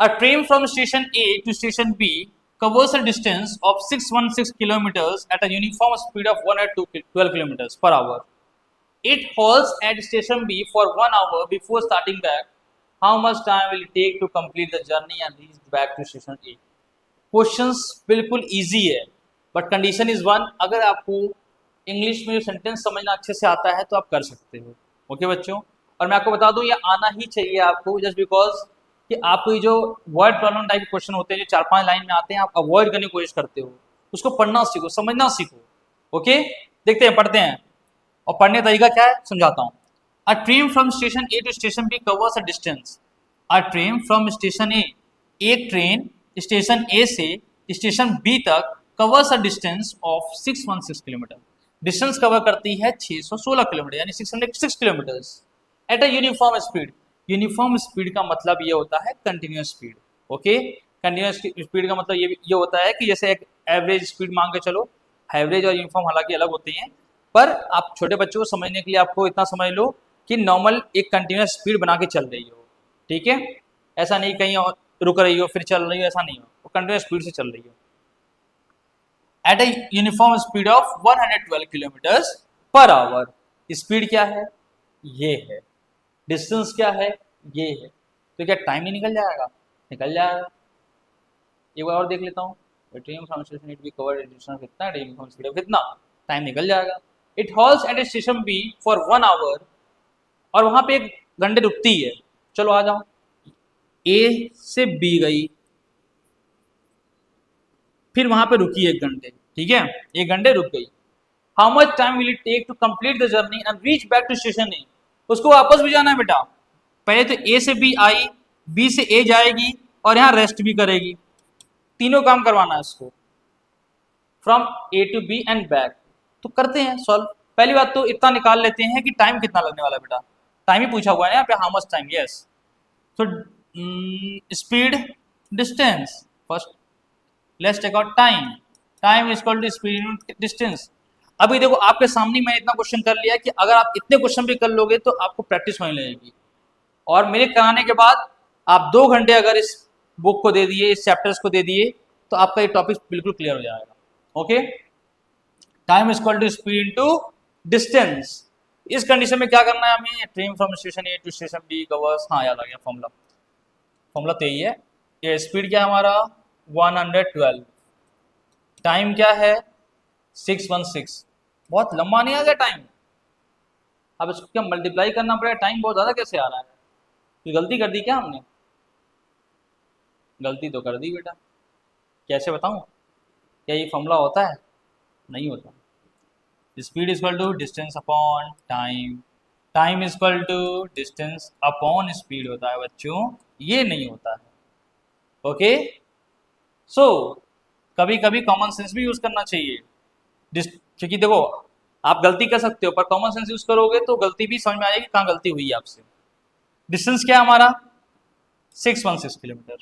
A train from station A to station B covers a distance of 616 kilometers at a uniform speed of 112 kilometers per hour. It halts at station B for 1 hour before starting back. How much time will it take to complete the journey and reach back to station A? Questions बिल्कुल easy है, but condition is one, अगर आपको English में जो sentence समझना अच्छे से आता है तो आप कर सकते हो। ओके बच्चों, और मैं आपको बता दूं ये आना ही चाहिए आपको, जस्ट बिकॉज कि आपको ये जो वर्ड प्रॉब्लम टाइप क्वेश्चन होते हैं जो 4-5 लाइन में आते हैं, आप अवॉइड करने की कोशिश करते हो, उसको पढ़ना सीखो, समझना सीखो। ओके, देखते हैं, पढ़ते हैं, और पढ़ने का तरीका क्या है समझाता हूँ। A train from station A to station B covers a distance. A train from station A, एक ट्रेन स्टेशन ए से स्टेशन बी तक covers a distance of 616 kilometre, distance cover करती है 616 किलोमीटर, यानी 606 kilometres at a uniform speed. Uniform speed का मतलब ये होता है continuous speed. Okay, continuous speed का मतलब ये होता है कि जैसे एक एवरेज स्पीड मान के चलो, एवरेज और यूनिफॉर्म हालांकि अलग होते हैं, पर आप छोटे बच्चों को समझने के लिए आपको इतना समझ लो कि नॉर्मल एक कंटिन्यूस स्पीड बना के चल रही हो, ठीक है, ऐसा नहीं कहीं और रुक रही हो फिर चल रही हो, ऐसा नहीं हो, वो कंटिन्यूस स्पीड से चल रही हो eight a uniform speed of 112 kilometres per hour. Speed क्या है, ये है, डिस्टेंस क्या है, ये है, तो क्या टाइम नहीं निकल जाएगा, निकल जाएगा। एक बार और देख लेता हूँ, कितना टाइम निकल जाएगा। It halts at a station B for 1 hour, और वहां पे एक घंटे रुकती है। चलो आ जाओ, ए से बी गई, फिर वहां पे रुकी 1 घंटे, ठीक है, 1 घंटे रुक गई। How much time will it take to complete the journey and reach back to station A. उसको वापस भी जाना है बेटा, पहले तो ए से बी आई, बी से ए जाएगी और यहाँ रेस्ट भी करेगी, तीनों काम करवाना है उसको, from A to B and back. तो करते हैं सॉल्व। पहली बात तो इतना निकाल लेते हैं कि टाइम कितना लगने वाला है बेटा, टाइम ही पूछा हुआ है यहाँ पे, हाउ मच टाइम, यस। तो speed distance first, let's take out time, time is equal to speed distance. अभी देखो आपके सामने मैंने इतना क्वेश्चन कर लिया कि अगर आप इतने क्वेश्चन भी कर लोगे तो आपको प्रैक्टिस होने लगेगी, और मेरे कराने के बाद आप 2 घंटे अगर इस बुक को दे दिए, इस चैप्टर्स को दे दिए, तो आपका ये टॉपिक बिल्कुल क्लियर हो जाएगा। Okay, time is equal to speed into distance. इस कंडीशन में क्या करना है हमें, train from station A to station B covers, हाँ याद आ गया फॉर्मूला, फॉर्मूला तो यही है। ये स्पीड क्या है हमारा 112, टाइम क्या है 616, बहुत लंबा नहीं आ गया टाइम। अब इसको क्या मल्टीप्लाई करना पड़ेगा, टाइम बहुत ज़्यादा कैसे आ रहा है, तो गलती कर दी क्या हमने, गलती तो कर दी बेटा, कैसे बताऊँ, क्या ये फॉर्मूला होता है, नहीं होता। Speed equal to distance upon time, time equal to distance upon speed होता है बच्चों, ये नहीं होता है। ओके, सो कभी कभी कॉमन सेंस भी यूज करना चाहिए, क्योंकि देखो आप गलती कर सकते हो पर कॉमन सेंस यूज करोगे तो गलती भी समझ में आएगी कहाँ गलती हुई है आपसे। डिस्टेंस क्या है हमारा 616 किलोमीटर,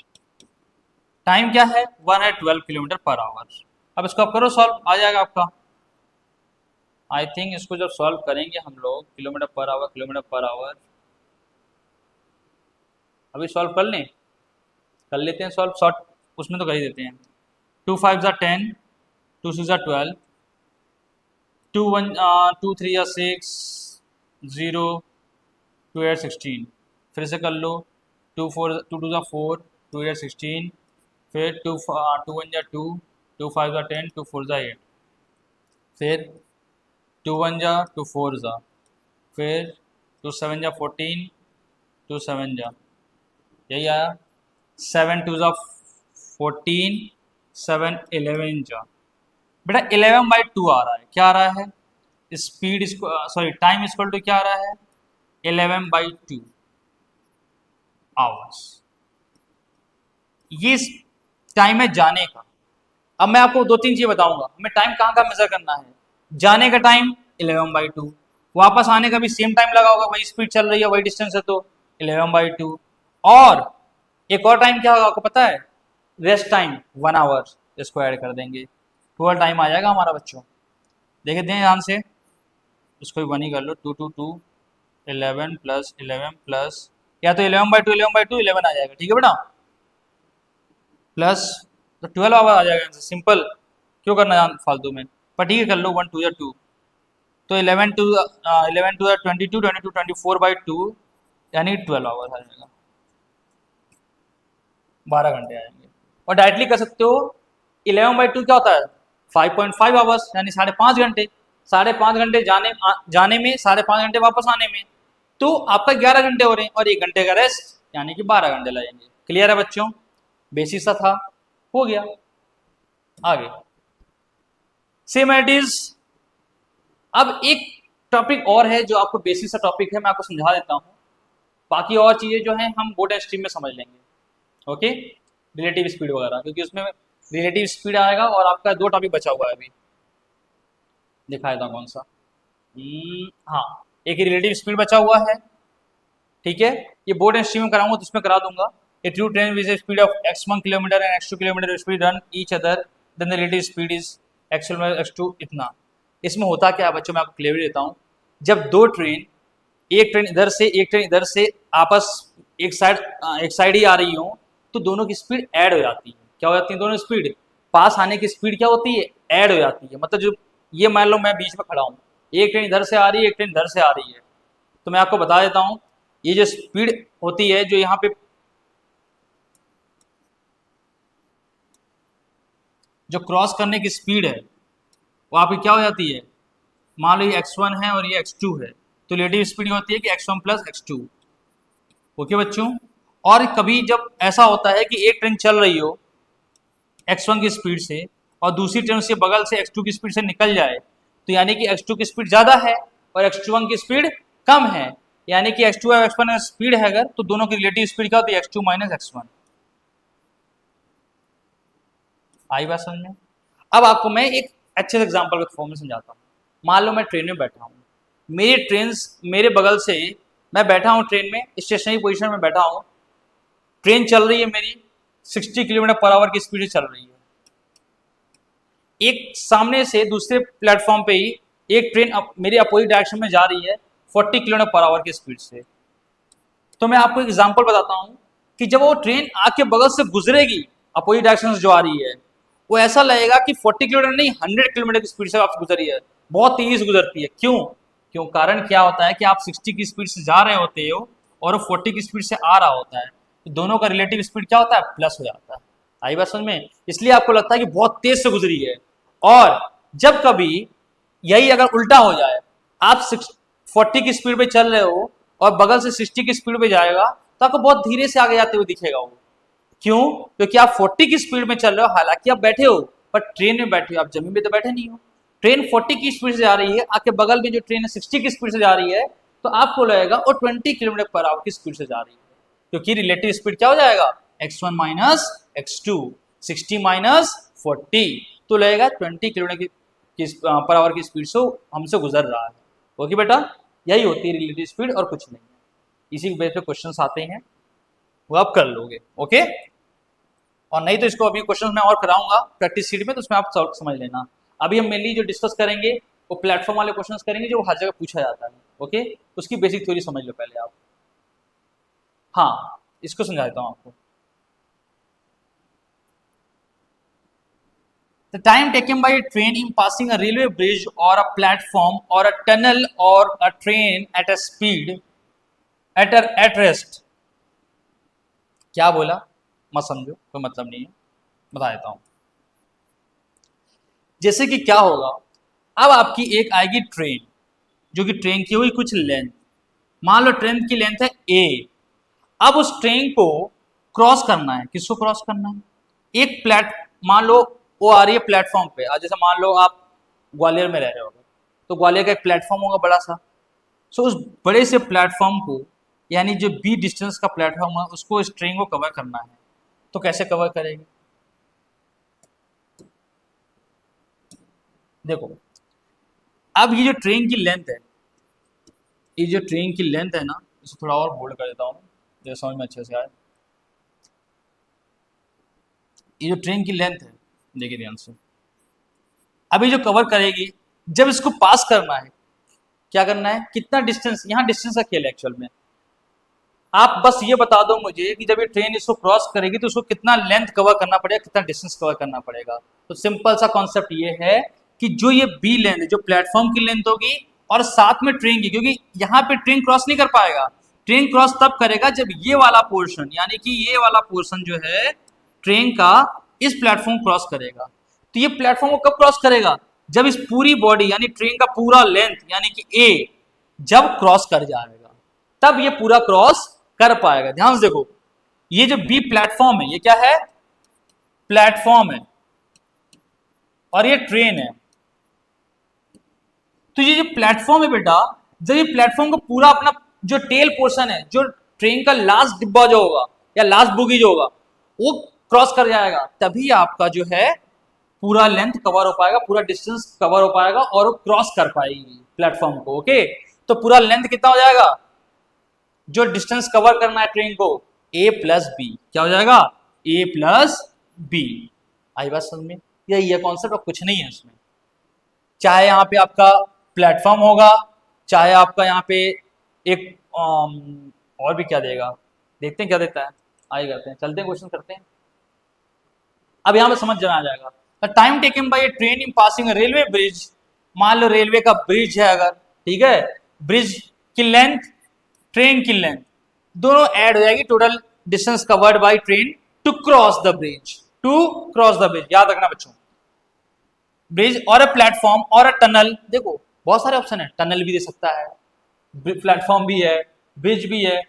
टाइम क्या है 112 किलोमीटर पर आवर। अब इसको आप करो सॉल्व, आ जाएगा आपका। आई थिंक इसको जब सॉल्व करेंगे हम लोग kilometre per our, kilometre per our, अभी सॉल्व कर लें, कर लेते हैं सॉल्व, शॉर्ट उसमें तो कर ही देते हैं। 2 5 ज़ा 10, 2 6 ज़ा 12, 2 1 2 3 ज़ा 6, 0 2 8 16, फिर से कर लो, 2 4 2 2 ज़ा 4, 2 8 16, फिर 2 1 ज़ा 2, 2 5 ज़ा 10, 2 4 ज़ा 8, फिर 2 1 ज़ा 2 4 ज़ा, फिर 2 7 ज़ा 14, 2 7 जा, यही आया, 7 2 जा 14, 7 11 जा, बेटा 11/2 आ रहा है, क्या आ रहा है, स्पीड इसको सॉरी टाइम इक्वल टू क्या आ रहा है, 11/2 आवर्स। ये टाइम है जाने का। अब मैं आपको दो तीन चीजें बताऊंगा, हमें टाइम कहाँ का मेजर करना है। जाने का टाइम 11/2, वापस आने का भी सेम टाइम लगा होगा, वही स्पीड चल रही है, वही डिस्टेंस है, तो 11/2। और एक और टाइम क्या होगा आपको पता है, रेस्ट टाइम 1 आवर, इसको ऐड कर देंगे, 12 टाइम आ जाएगा हमारा बच्चों। देखे दें ध्यान से, इसको भी 1 ही कर लो, 2 2 2 11 प्लस 11 प्लस, या तो 11/2 11/2 11 आ जाएगा, ठीक है बेटा, प्लस तो 12 आवर आ जाएगा आंसर, सिंपल, क्यों करना है फालतू में, पर ठीक है कर लो, 1 2 या 2, तो 11 2 22 22 24/2 यानी 12 आवर आ जाएगा, 12 घंटे आएंगे। और डायरेक्टली कर सकते हो, 11/2 क्या होता है, 5.5 आवर्स, यानी 5.5 घंटे, 5.5 घंटे जाने में, 5.5 घंटे वापस आने में, तो आपका 11 घंटे हो रहे हैं, और 1 घंटे का रेस्ट, यानी कि 12 घंटे लगेंगे। क्लियर है बच्चों, बेसिक सा था, हो गया। आगे सेम इट इज। अब एक टॉपिक और है जो आपको बेसिक सा टॉपिक है, मैं आपको समझा देता हूँ, बाकी और चीजें जो है हम बोर्ड स्ट्रीम में समझ लेंगे। ओके, रिलेटिव स्पीड वगैरह, क्योंकि उसमें रिलेटिव स्पीड आएगा, और आपका 2 टॉपिक बचा हुआ है अभी, दिखा देता हूँ कौन सा। हाँ, एक रिलेटिव स्पीड बचा हुआ है, ठीक है, ये बोर्ड स्ट्रीम में कराऊंगा तो उसमें करा दूंगा। A true train with a speed of x1 kilometre and x2 kilometre speed run each other, then the relative speed is x1 x2 इतना। इसमें होता क्या है बच्चों, मैं आपको क्लियर देता हूँ, जब दो ट्रेन, एक ट्रेन इधर से एक ट्रेन इधर से आपस एक साइड ही आ रही हो, तो दोनों की स्पीड ऐड हो जाती है। क्या हो जाती है, दोनों स्पीड पास आने की स्पीड क्या होती है, ऐड हो जाती है। मतलब जो ये मान लो मैं बीच में खड़ा हूँ, एक ट्रेन इधर से आ रही है, एक ट्रेन इधर से आ रही है, तो मैं आपको बता देता हूँ, ये जो स्पीड होती है, जो यहाँ पे जो क्रॉस करने की स्पीड है, वो आपकी क्या हो जाती है, मान लो ये x1 है और ये x2 है, तो रिलेटिव स्पीड होती है कि x1 प्लस x2। ओके बच्चों, और कभी जब ऐसा होता है कि एक ट्रेन चल रही हो x1 की स्पीड से, और दूसरी ट्रेन से बगल से x2 की स्पीड से निकल जाए, तो यानी कि x2 की स्पीड ज़्यादा है और x1 की स्पीड कम है, यानी कि x2 और x1 स्पीड है अगर, तो दोनों की रिलेटिव स्पीड क्या होती है, x2 माइनस x1। आई बात समझ में। अब आपको मैं एक अच्छे एग्जांपल के फॉर्म में समझाता हूँ। मान लो मैं ट्रेन में बैठा हूँ, मेरी ट्रेन मेरे बगल से, मैं बैठा हूँ ट्रेन में, स्टेशनरी पोजीशन में बैठा हूँ, ट्रेन चल रही है मेरी 60 किलोमीटर पर आवर की स्पीड से चल रही है। एक सामने से दूसरे प्लेटफॉर्म पे ही एक ट्रेन मेरी अपोजिट डायरेक्शन में जा रही है 40 किलोमीटर पर आवर की स्पीड से। तो मैं आपको एक एग्जांपल बताता हूँ कि जब वो ट्रेन आपके बगल से गुजरेगी अपोजिट डायरेक्शन से जो आ रही है, वो ऐसा लगेगा कि 40 किलोमीटर नहीं 100 किलोमीटर की स्पीड से आपसे गुजरी है, बहुत तेज गुजरती है। क्यों कारण क्या होता है कि आप 60 की स्पीड से जा रहे होते हो और वो 40 की स्पीड से आ रहा होता है, तो दोनों का रिलेटिव स्पीड क्या होता है, प्लस हो जाता है। आई बात समझ में, इसलिए आपको लगता है कि बहुत तेज से गुजरी है। और जब कभी यही अगर उल्टा हो जाए, आप 40 की स्पीड पे चल रहे हो और बगल से 60 की स्पीड पे जाएगा, तो आपको बहुत धीरे से आगे जाते हुए दिखेगा वो। क्यों, क्योंकि आप 40 की स्पीड में चल रहे हो, हालांकि आप बैठे हो पर ट्रेन में बैठे हो, आप जमीन पे तो बैठे नहीं हो। ट्रेन 40 की स्पीड से जा रही है, आपके बगल में जो ट्रेन है 60 की स्पीड से जा रही है, तो आपको लगेगा वो 20 किलोमीटर पर आवर की स्पीड से जा रही है, क्योंकि रिलेटिव स्पीड क्या हो जाएगा, x1 माइनस x2, 60 माइनस 40, तो लगेगा 20 किलोमीटर की पर आवर की स्पीड से हमसे गुजर रहा है। ओके बेटा, यही होती है रिलेटिव स्पीड और कुछ नहीं है। इसी बेस पे क्वेश्चन आते हैं, वो आप कर लोगे। ओके, और नहीं तो इसको अभी क्वेश्चन मैं और कराऊंगा प्रैक्टिस सीट में, तो उसमें आप समझ लेना। अभी हम मेनली जो डिस्कस करेंगे वो प्लेटफॉर्म वाले क्वेश्चंस करेंगे जो हर जगह पूछा जाता है। ओके, उसकी बेसिक थ्योरी समझ लो पहले आप। हाँ, इसको समझाता हूँ आपको। The time taken by a train in passing a railway bridge or a platform or a tunnel or a train at a speed at rest। क्या बोला मत समझो, कोई मतलब नहीं है, बता देता हूँ। जैसे कि क्या होगा, अब आपकी एक आएगी ट्रेन, जो कि ट्रेन की हुई कुछ लेंथ, मान लो ट्रेन की लेंथ है a, अब उस ट्रेन को क्रॉस करना है, किसको क्रॉस करना है? एक मान लो वो आ रही है प्लेटफॉर्म पे। आज जैसे मान लो आप ग्वालियर में रह रहे हो, तो ग्वालियर का एक प्लेटफॉर्म होगा बड़ा सा। सो उस बड़े से प्लेटफॉर्म को, यानी जो बी डिस्टेंस का प्लेटफॉर्म है, उसको इस ट्रेन को कवर करना है। तो कैसे कवर करेंगे? देखो, अब ये जो ट्रेन की लेंथ है, ये जो ट्रेन की लेंथ है ना, इसे थोड़ा और बोल्ड कर देता हूँ जैसे समझ में अच्छे से आए। ये जो ट्रेन की लेंथ है, देखिए ध्यान से, अभी जो कवर करेगी, जब इसको पास करना है, क्या करना है, कितना डिस्टेंस, यहाँ डिस्टेंस का खेल है एक्चुअल में। आप बस ये बता दो मुझे कि जब ये ट्रेन इसको क्रॉस करेगी तो उसको कितना लेंथ कवर करना पड़ेगा, कितना डिस्टेंस कवर करना पड़ेगा। तो सिंपल सा कॉन्सेप्ट ये है कि जो ये बी लेंथ है, जो प्लेटफॉर्म की लेंथ होगी और साथ में ट्रेन की, क्योंकि यहाँ पे ट्रेन क्रॉस नहीं कर पाएगा। ट्रेन क्रॉस तब करेगा जब ये वाला पोर्शन, यानी कि ये वाला पोर्शन जो है ट्रेन का, इस प्लेटफॉर्म क्रॉस करेगा। तो ये प्लेटफॉर्म को कब क्रॉस करेगा? जब इस पूरी बॉडी यानी ट्रेन का पूरा लेंथ यानी कि ए जब क्रॉस कर जाएगा, तब ये पूरा क्रॉस कर पाएगा। ध्यान से देखो, ये जो बी प्लेटफॉर्म है, ये क्या है? प्लेटफॉर्म है, और ये ट्रेन है। तो ये जो प्लेटफॉर्म है बेटा, जब ये प्लेटफॉर्म का पूरा अपना जो टेल पोर्शन है, जो ट्रेन का लास्ट डिब्बा जो होगा या लास्ट बोगी जो होगा, वो क्रॉस कर जाएगा, तभी आपका जो है पूरा लेंथ कवर हो पाएगा, पूरा डिस्टेंस कवर हो पाएगा और वो क्रॉस कर पाएगी प्लेटफॉर्म को। ओके, तो पूरा लेंथ कितना हो जाएगा? जो डिस्टेंस कवर करना है ट्रेन को, ए प्लस बी। क्या हो जाएगा? ए प्लस बी। आई बात समझ में? यही है कॉन्सेप्ट, और कुछ नहीं है इसमें। चाहे यहाँ पे आपका प्लेटफॉर्म होगा, चाहे आपका यहाँ पे एक और भी क्या देगा, देखते हैं क्या देता है, आगे करते हैं, चलते हैं क्वेश्चन करते हैं। अब यहाँ पे समझ जाना आ जाएगा। The time taken bye A train in passing railway bridge, मान लो रेलवे का ब्रिज है अगर, ठीक है, ब्रिज की लेंथ, ट्रेन की लेंथ, दोनों ऐड हो जाएगी, total distance covered by train to cross the bridge. To cross the bridge, याद रखना बच्चों, ब्रिज और अ प्लेटफॉर्म और अ टनल। देखो बहुत सारे ऑप्शन है, टनल भी दे सकता है, प्लेटफॉर्म भी है, ब्रिज भी है,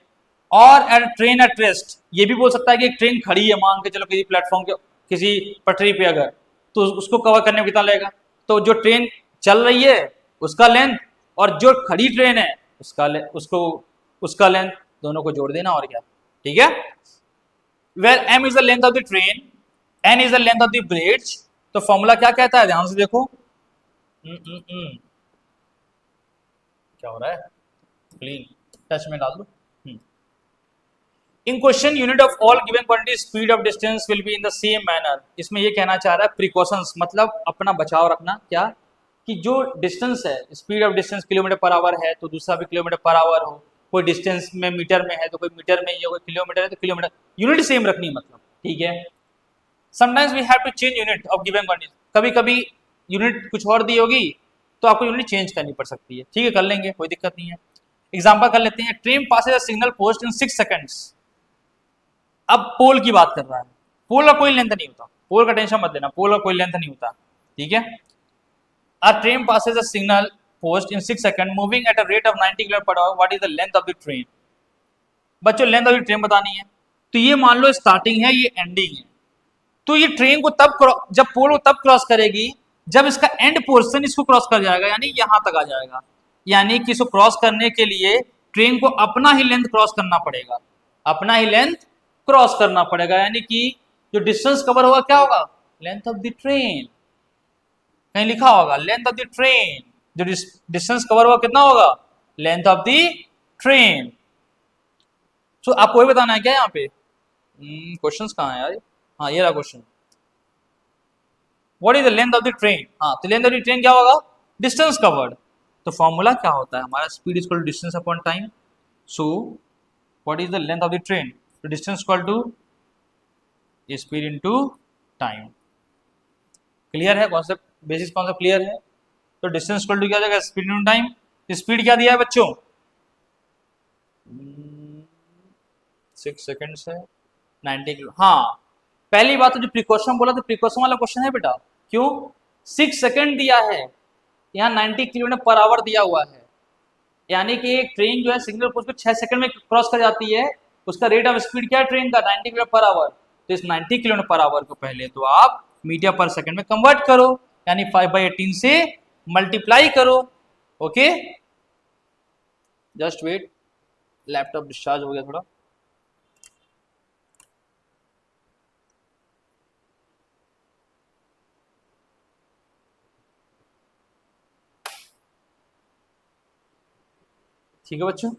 और एट ट्रेन एट रेस्ट, ये भी बोल सकता है कि एक ट्रेन खड़ी है, मान के चलो किसी प्लेटफॉर्म के किसी पटरी पे अगर, तो उसको कवर करने में कितना लगेगा? तो जो ट्रेन चल रही है उसका लेंथ, और जो खड़ी ट्रेन है उसका लेंथ, दोनों को जोड़ देना, और क्या, ठीक है। Where m is the length of the train, n is the length of the bridge, तो फॉर्मूला क्या कहता है, ध्यान से देखो। क्या हो रहा है, क्लीन टच में डाल दो। In question unit of all given quantity speed of distance will be in the same manner. इसमें ये कहना चाह रहा है प्रिकॉशंस, मतलब अपना बचाव रखना, क्या कि जो डिस्टेंस है, speed of distance kilometre per our है तो दूसरा भी किलोमीटर पर आवर हो, कोई डिस्टेंस में मीटर में है तो कोई मीटर में, या कोई किलोमीटर है तो किलोमीटर, यूनिट सेम रखनी, मतलब ठीक है। Sometimes we have to change unit of given quantity, कभी कभी यूनिट कुछ और दी होगी तो आपको यूनिट चेंज करनी पड़ सकती है, ठीक है, कर लेंगे, कोई दिक्कत नहीं है। एग्जाम्पल कर लेते हैं, train passes a signal post in 6 seconds. अब पोल की बात कर रहा है, पोल का कोई लेंथ नहीं होता, पोल का टेंशन मत देना, पोल का कोई लेंथ नहीं होता, ठीक है। A train passes a signal post in 6 second moving at a rate of 90 kilometre per hour, what is the length of the train? बच्चों लेंथ ऑफ द ट्रेन बतानी है, तो ये मान लो स्टार्टिंग है, ये एंडिंग है, तो ये ट्रेन को तब जब पोल को तब क्रॉस करेगी जब इसका एंड पोर्शन इसको क्रॉस कर जाएगा, यानी यहां तक आ जाएगा। यानी कि इसको क्रॉस करने के लिए ट्रेन को अपना ही लेंथ क्रॉस करना पड़ेगा, अपना ही लेंथ क्रॉस करना पड़ेगा, यानी कि जो डिस्टेंस कवर होगा क्या होगा, लेंथ ऑफ द ट्रेन। कहीं लिखा होगा लेंथ ऑफ द ट्रेन, जो डिस्टेंस कवर होगा कितना होगा, लेंथ ऑफ द ट्रेन। सो आपको ही बताना है क्या यहाँ पे, क्वेश्चंस कहाँ है यार? हाँ ये रहा question, what is the length of the train. हाँ तो लेंथ ऑफ द ट्रेन क्या होगा, डिस्टेंस कवर्ड। तो फॉर्मूला क्या होता है हमारा, speed is equal to distance upon time. So what is the length of the train, तो distance equal to speed into time. Clear है कॉन्सेप्ट, बेसिक कॉन्सेप्ट क्लियर है। तो डिस्टेंस इक्वल टू क्या हो जाएगा, स्पीड इनटू टाइम। स्पीड क्या दिया है बच्चों, 6 सेकंड से 90 किलो। हाँ पहली बात तो जो प्रिकॉशन बोला, तो प्रिकॉशन वाला क्वेश्चन है बेटा, क्यों 6 सेकंड दिया है, यहाँ 90 किलोमीटर पर आवर दिया हुआ है, यानी कि एक ट्रेन जो है सिग्नल पोस्ट को 6 सेकंड में क्रॉस कर जाती है, उसका रेट ऑफ स्पीड क्या है ट्रेन का 90 किलोमीटर पर आवर, तो इस 90 किलोमीटर पर आवर को पहले तो आप मीटर पर सेकंड में कन्वर्ट करो, यानी 5/18 से मल्टीप्लाई करो। Okay, just wait, laptop discharge हो गया थोड़ा। ठीक है बच्चों,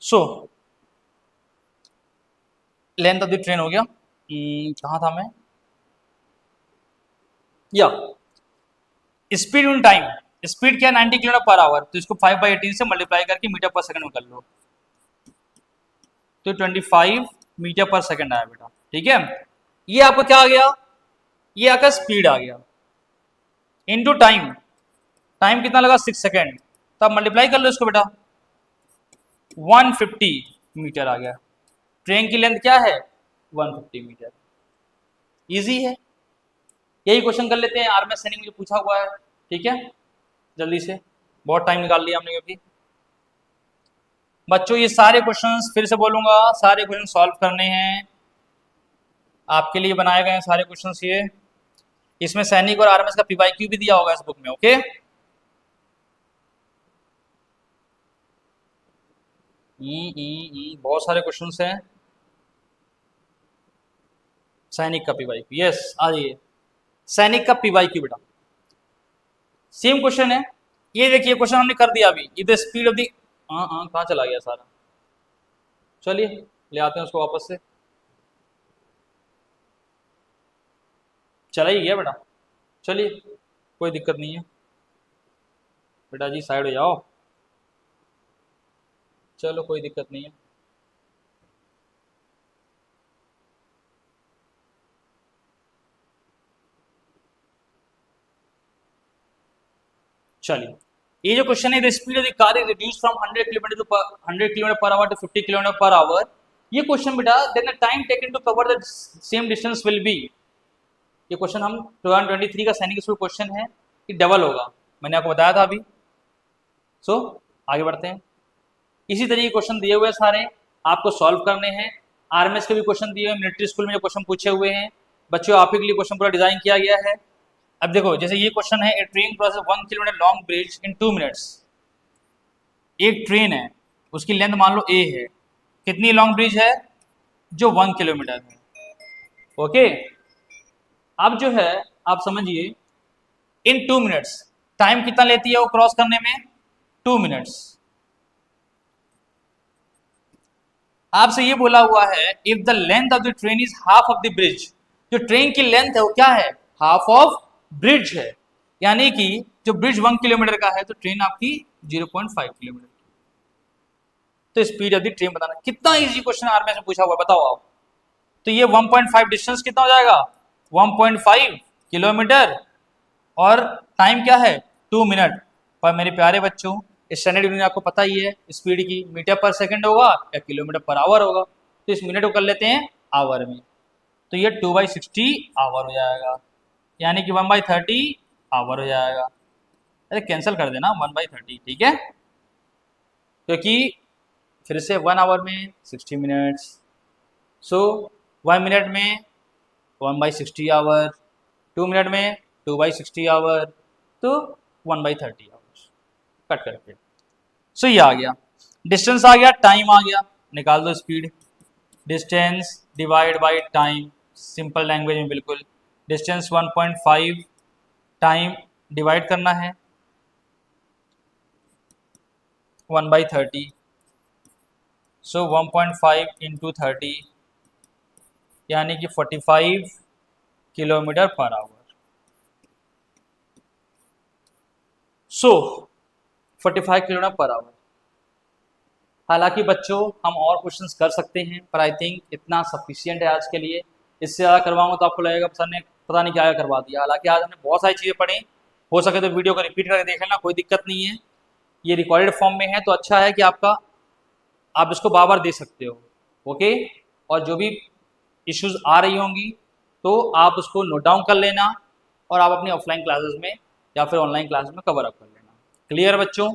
so length of the train हो गया। कहाँ था मैं, या स्पीड इन टाइम, स्पीड क्या है 90 किलोमीटर पर आवर, तो इसको 5/18 से मल्टीप्लाई करके मीटर पर सेकंड में कर लो, तो 25 मीटर पर सेकंड आया बेटा। ठीक है, ये आपको क्या आ गया, ये आपका स्पीड आ गया इनटू टाइम, टाइम कितना लगा 6 सेकंड, तो आप मल्टीप्लाई कर लो इसको बेटा, 150 मीटर आ गया। ट्रेन की लेंथ क्या है 150 मीटर, इजी है। यही क्वेश्चन कर लेते हैं, आर्मी सैनिक मुझे पूछा हुआ है। ठीक है, जल्दी से, बहुत टाइम निकाल लिया हमने क्योंकि बच्चों ये सारे क्वेश्चंस फिर से बोलूंगा, सारे क्वेश्चन सॉल्व करने हैं, आपके लिए बनाए गए हैं सारे क्वेश्चंस ये। इसमें सैनिक और आर्मी का पीवाईक्यू भी दिया होगा इस बुक में। ओके, बहुत सारे क्वेश्चंस हैं। सैनिक का पीवाईक्यू, यस आ जाइए, सैनिक का पीवाईक्यू बेटा सेम क्वेश्चन है। ये देखिए क्वेश्चन हमने कर दिया अभी, द स्पीड ऑफ द, कहाँ चला गया सारा, चलिए ले आते हैं उसको वापस से, चला ही गया बेटा, चलिए कोई दिक्कत नहीं है बेटा जी, साइड हो जाओ, चलो कोई दिक्कत नहीं है। चलिए, ये जो क्वेश्चन है, the speed of the car is reduce from 100 kilometre to 100 kilometre per hour to 50 kilometre per hour, ये क्वेश्चन बेटा then the time taken to cover the same distance will be, ये क्वेश्चन हम 2023 का सैनिक school question है, कि double होगा, मैंने आपको बताया था अभी। सो आगे बढ़ते हैं, इसी तरीके के क्वेश्चन दिए हुए सारे आपको सॉल्व करने हैं। आरएमएस के भी क्वेश्चन दिए हुए, मिलिट्री स्कूल में जो क्वेश्चन पूछे हुए हैं बच्चों, आप ही के लिए क्वेश्चन पूरा डिजाइन किया गया है। अब देखो जैसे ये क्वेश्चन है, a train crosses 1 kilometre long bridge in 2 minutes, एक ट्रेन है उसकी लेंथ मान लो ए है, कितनी लॉन्ग ब्रिज है जो 1 किलोमीटर है। ओके, अब जो है आप समझिए इन 2 मिनट्स, टाइम कितना लेती है वो क्रॉस करने में 2 मिनट्स। आपसे ये बोला हुआ है if the length of the train is half of the bridge, जो ट्रेन की लेंथ है वो क्या है हाफ ऑफ ब्रिज है, यानी कि जो ब्रिज 1 किलोमीटर का है तो ट्रेन आपकी 0.5 किलोमीटर, तो स्पीड ऑफ द ट्रेन बताना। कितना इजी क्वेश्चन आर्मी से पूछा हुआ बताओ आप, तो ये 1.5 डिस्टेंस कितना हो जाएगा 1.5 किलोमीटर, और टाइम क्या है 2 मिनट। पर मेरे प्यारे बच्चों स्टैंडर्ड यूनिट आपको पता ही है, स्पीड की मीटर पर सेकंड होगा या किलोमीटर पर आवर होगा, तो इस मिनट को कर लेते हैं आवर में, तो ये 2/60 आवर हो जाएगा, यानी कि 1/30 आवर हो जाएगा। अरे कैंसिल कर देना 1/30, ठीक है, क्योंकि फिर से 1 आवर में 60 मिनट्स, सो 1 मिनट में 1/60 आवर, 2 मिनट में 2/60 आवर, तो 1/30 आवर्स कट करके। सो ये आ गया, डिस्टेंस आ गया, टाइम आ गया, निकाल दो speed, distance divide by time, simple language में बिल्कुल, डिस्टेंस 1.5, टाइम डिवाइड करना है 1/30, सो 1.5 इंटू 30 यानी कि 45 kilometre per our. So 45 kilometre per our. हालांकि बच्चों हम और क्वेश्चंस कर सकते हैं, पर आई थिंक इतना सफिशियंट है आज के लिए, इससे ज़्यादा करवाऊंगा तो आपको लगेगा सर ने पता नहीं क्या करवा दिया। हालांकि आज हमने बहुत सारी चीज़ें पढ़ी, हो सके तो वीडियो को रिपीट करके देख लेना, कोई दिक्कत नहीं है, ये रिकॉर्डेड फॉर्म में है तो अच्छा है कि आपका आप इसको बार बार दे सकते हो। ओके, और जो भी इश्यूज आ रही होंगी तो आप उसको नोट डाउन कर लेना और आप अपनी ऑफलाइन क्लासेस में या फिर ऑनलाइन क्लासेस में कवर अप कर लेना। क्लियर बच्चों?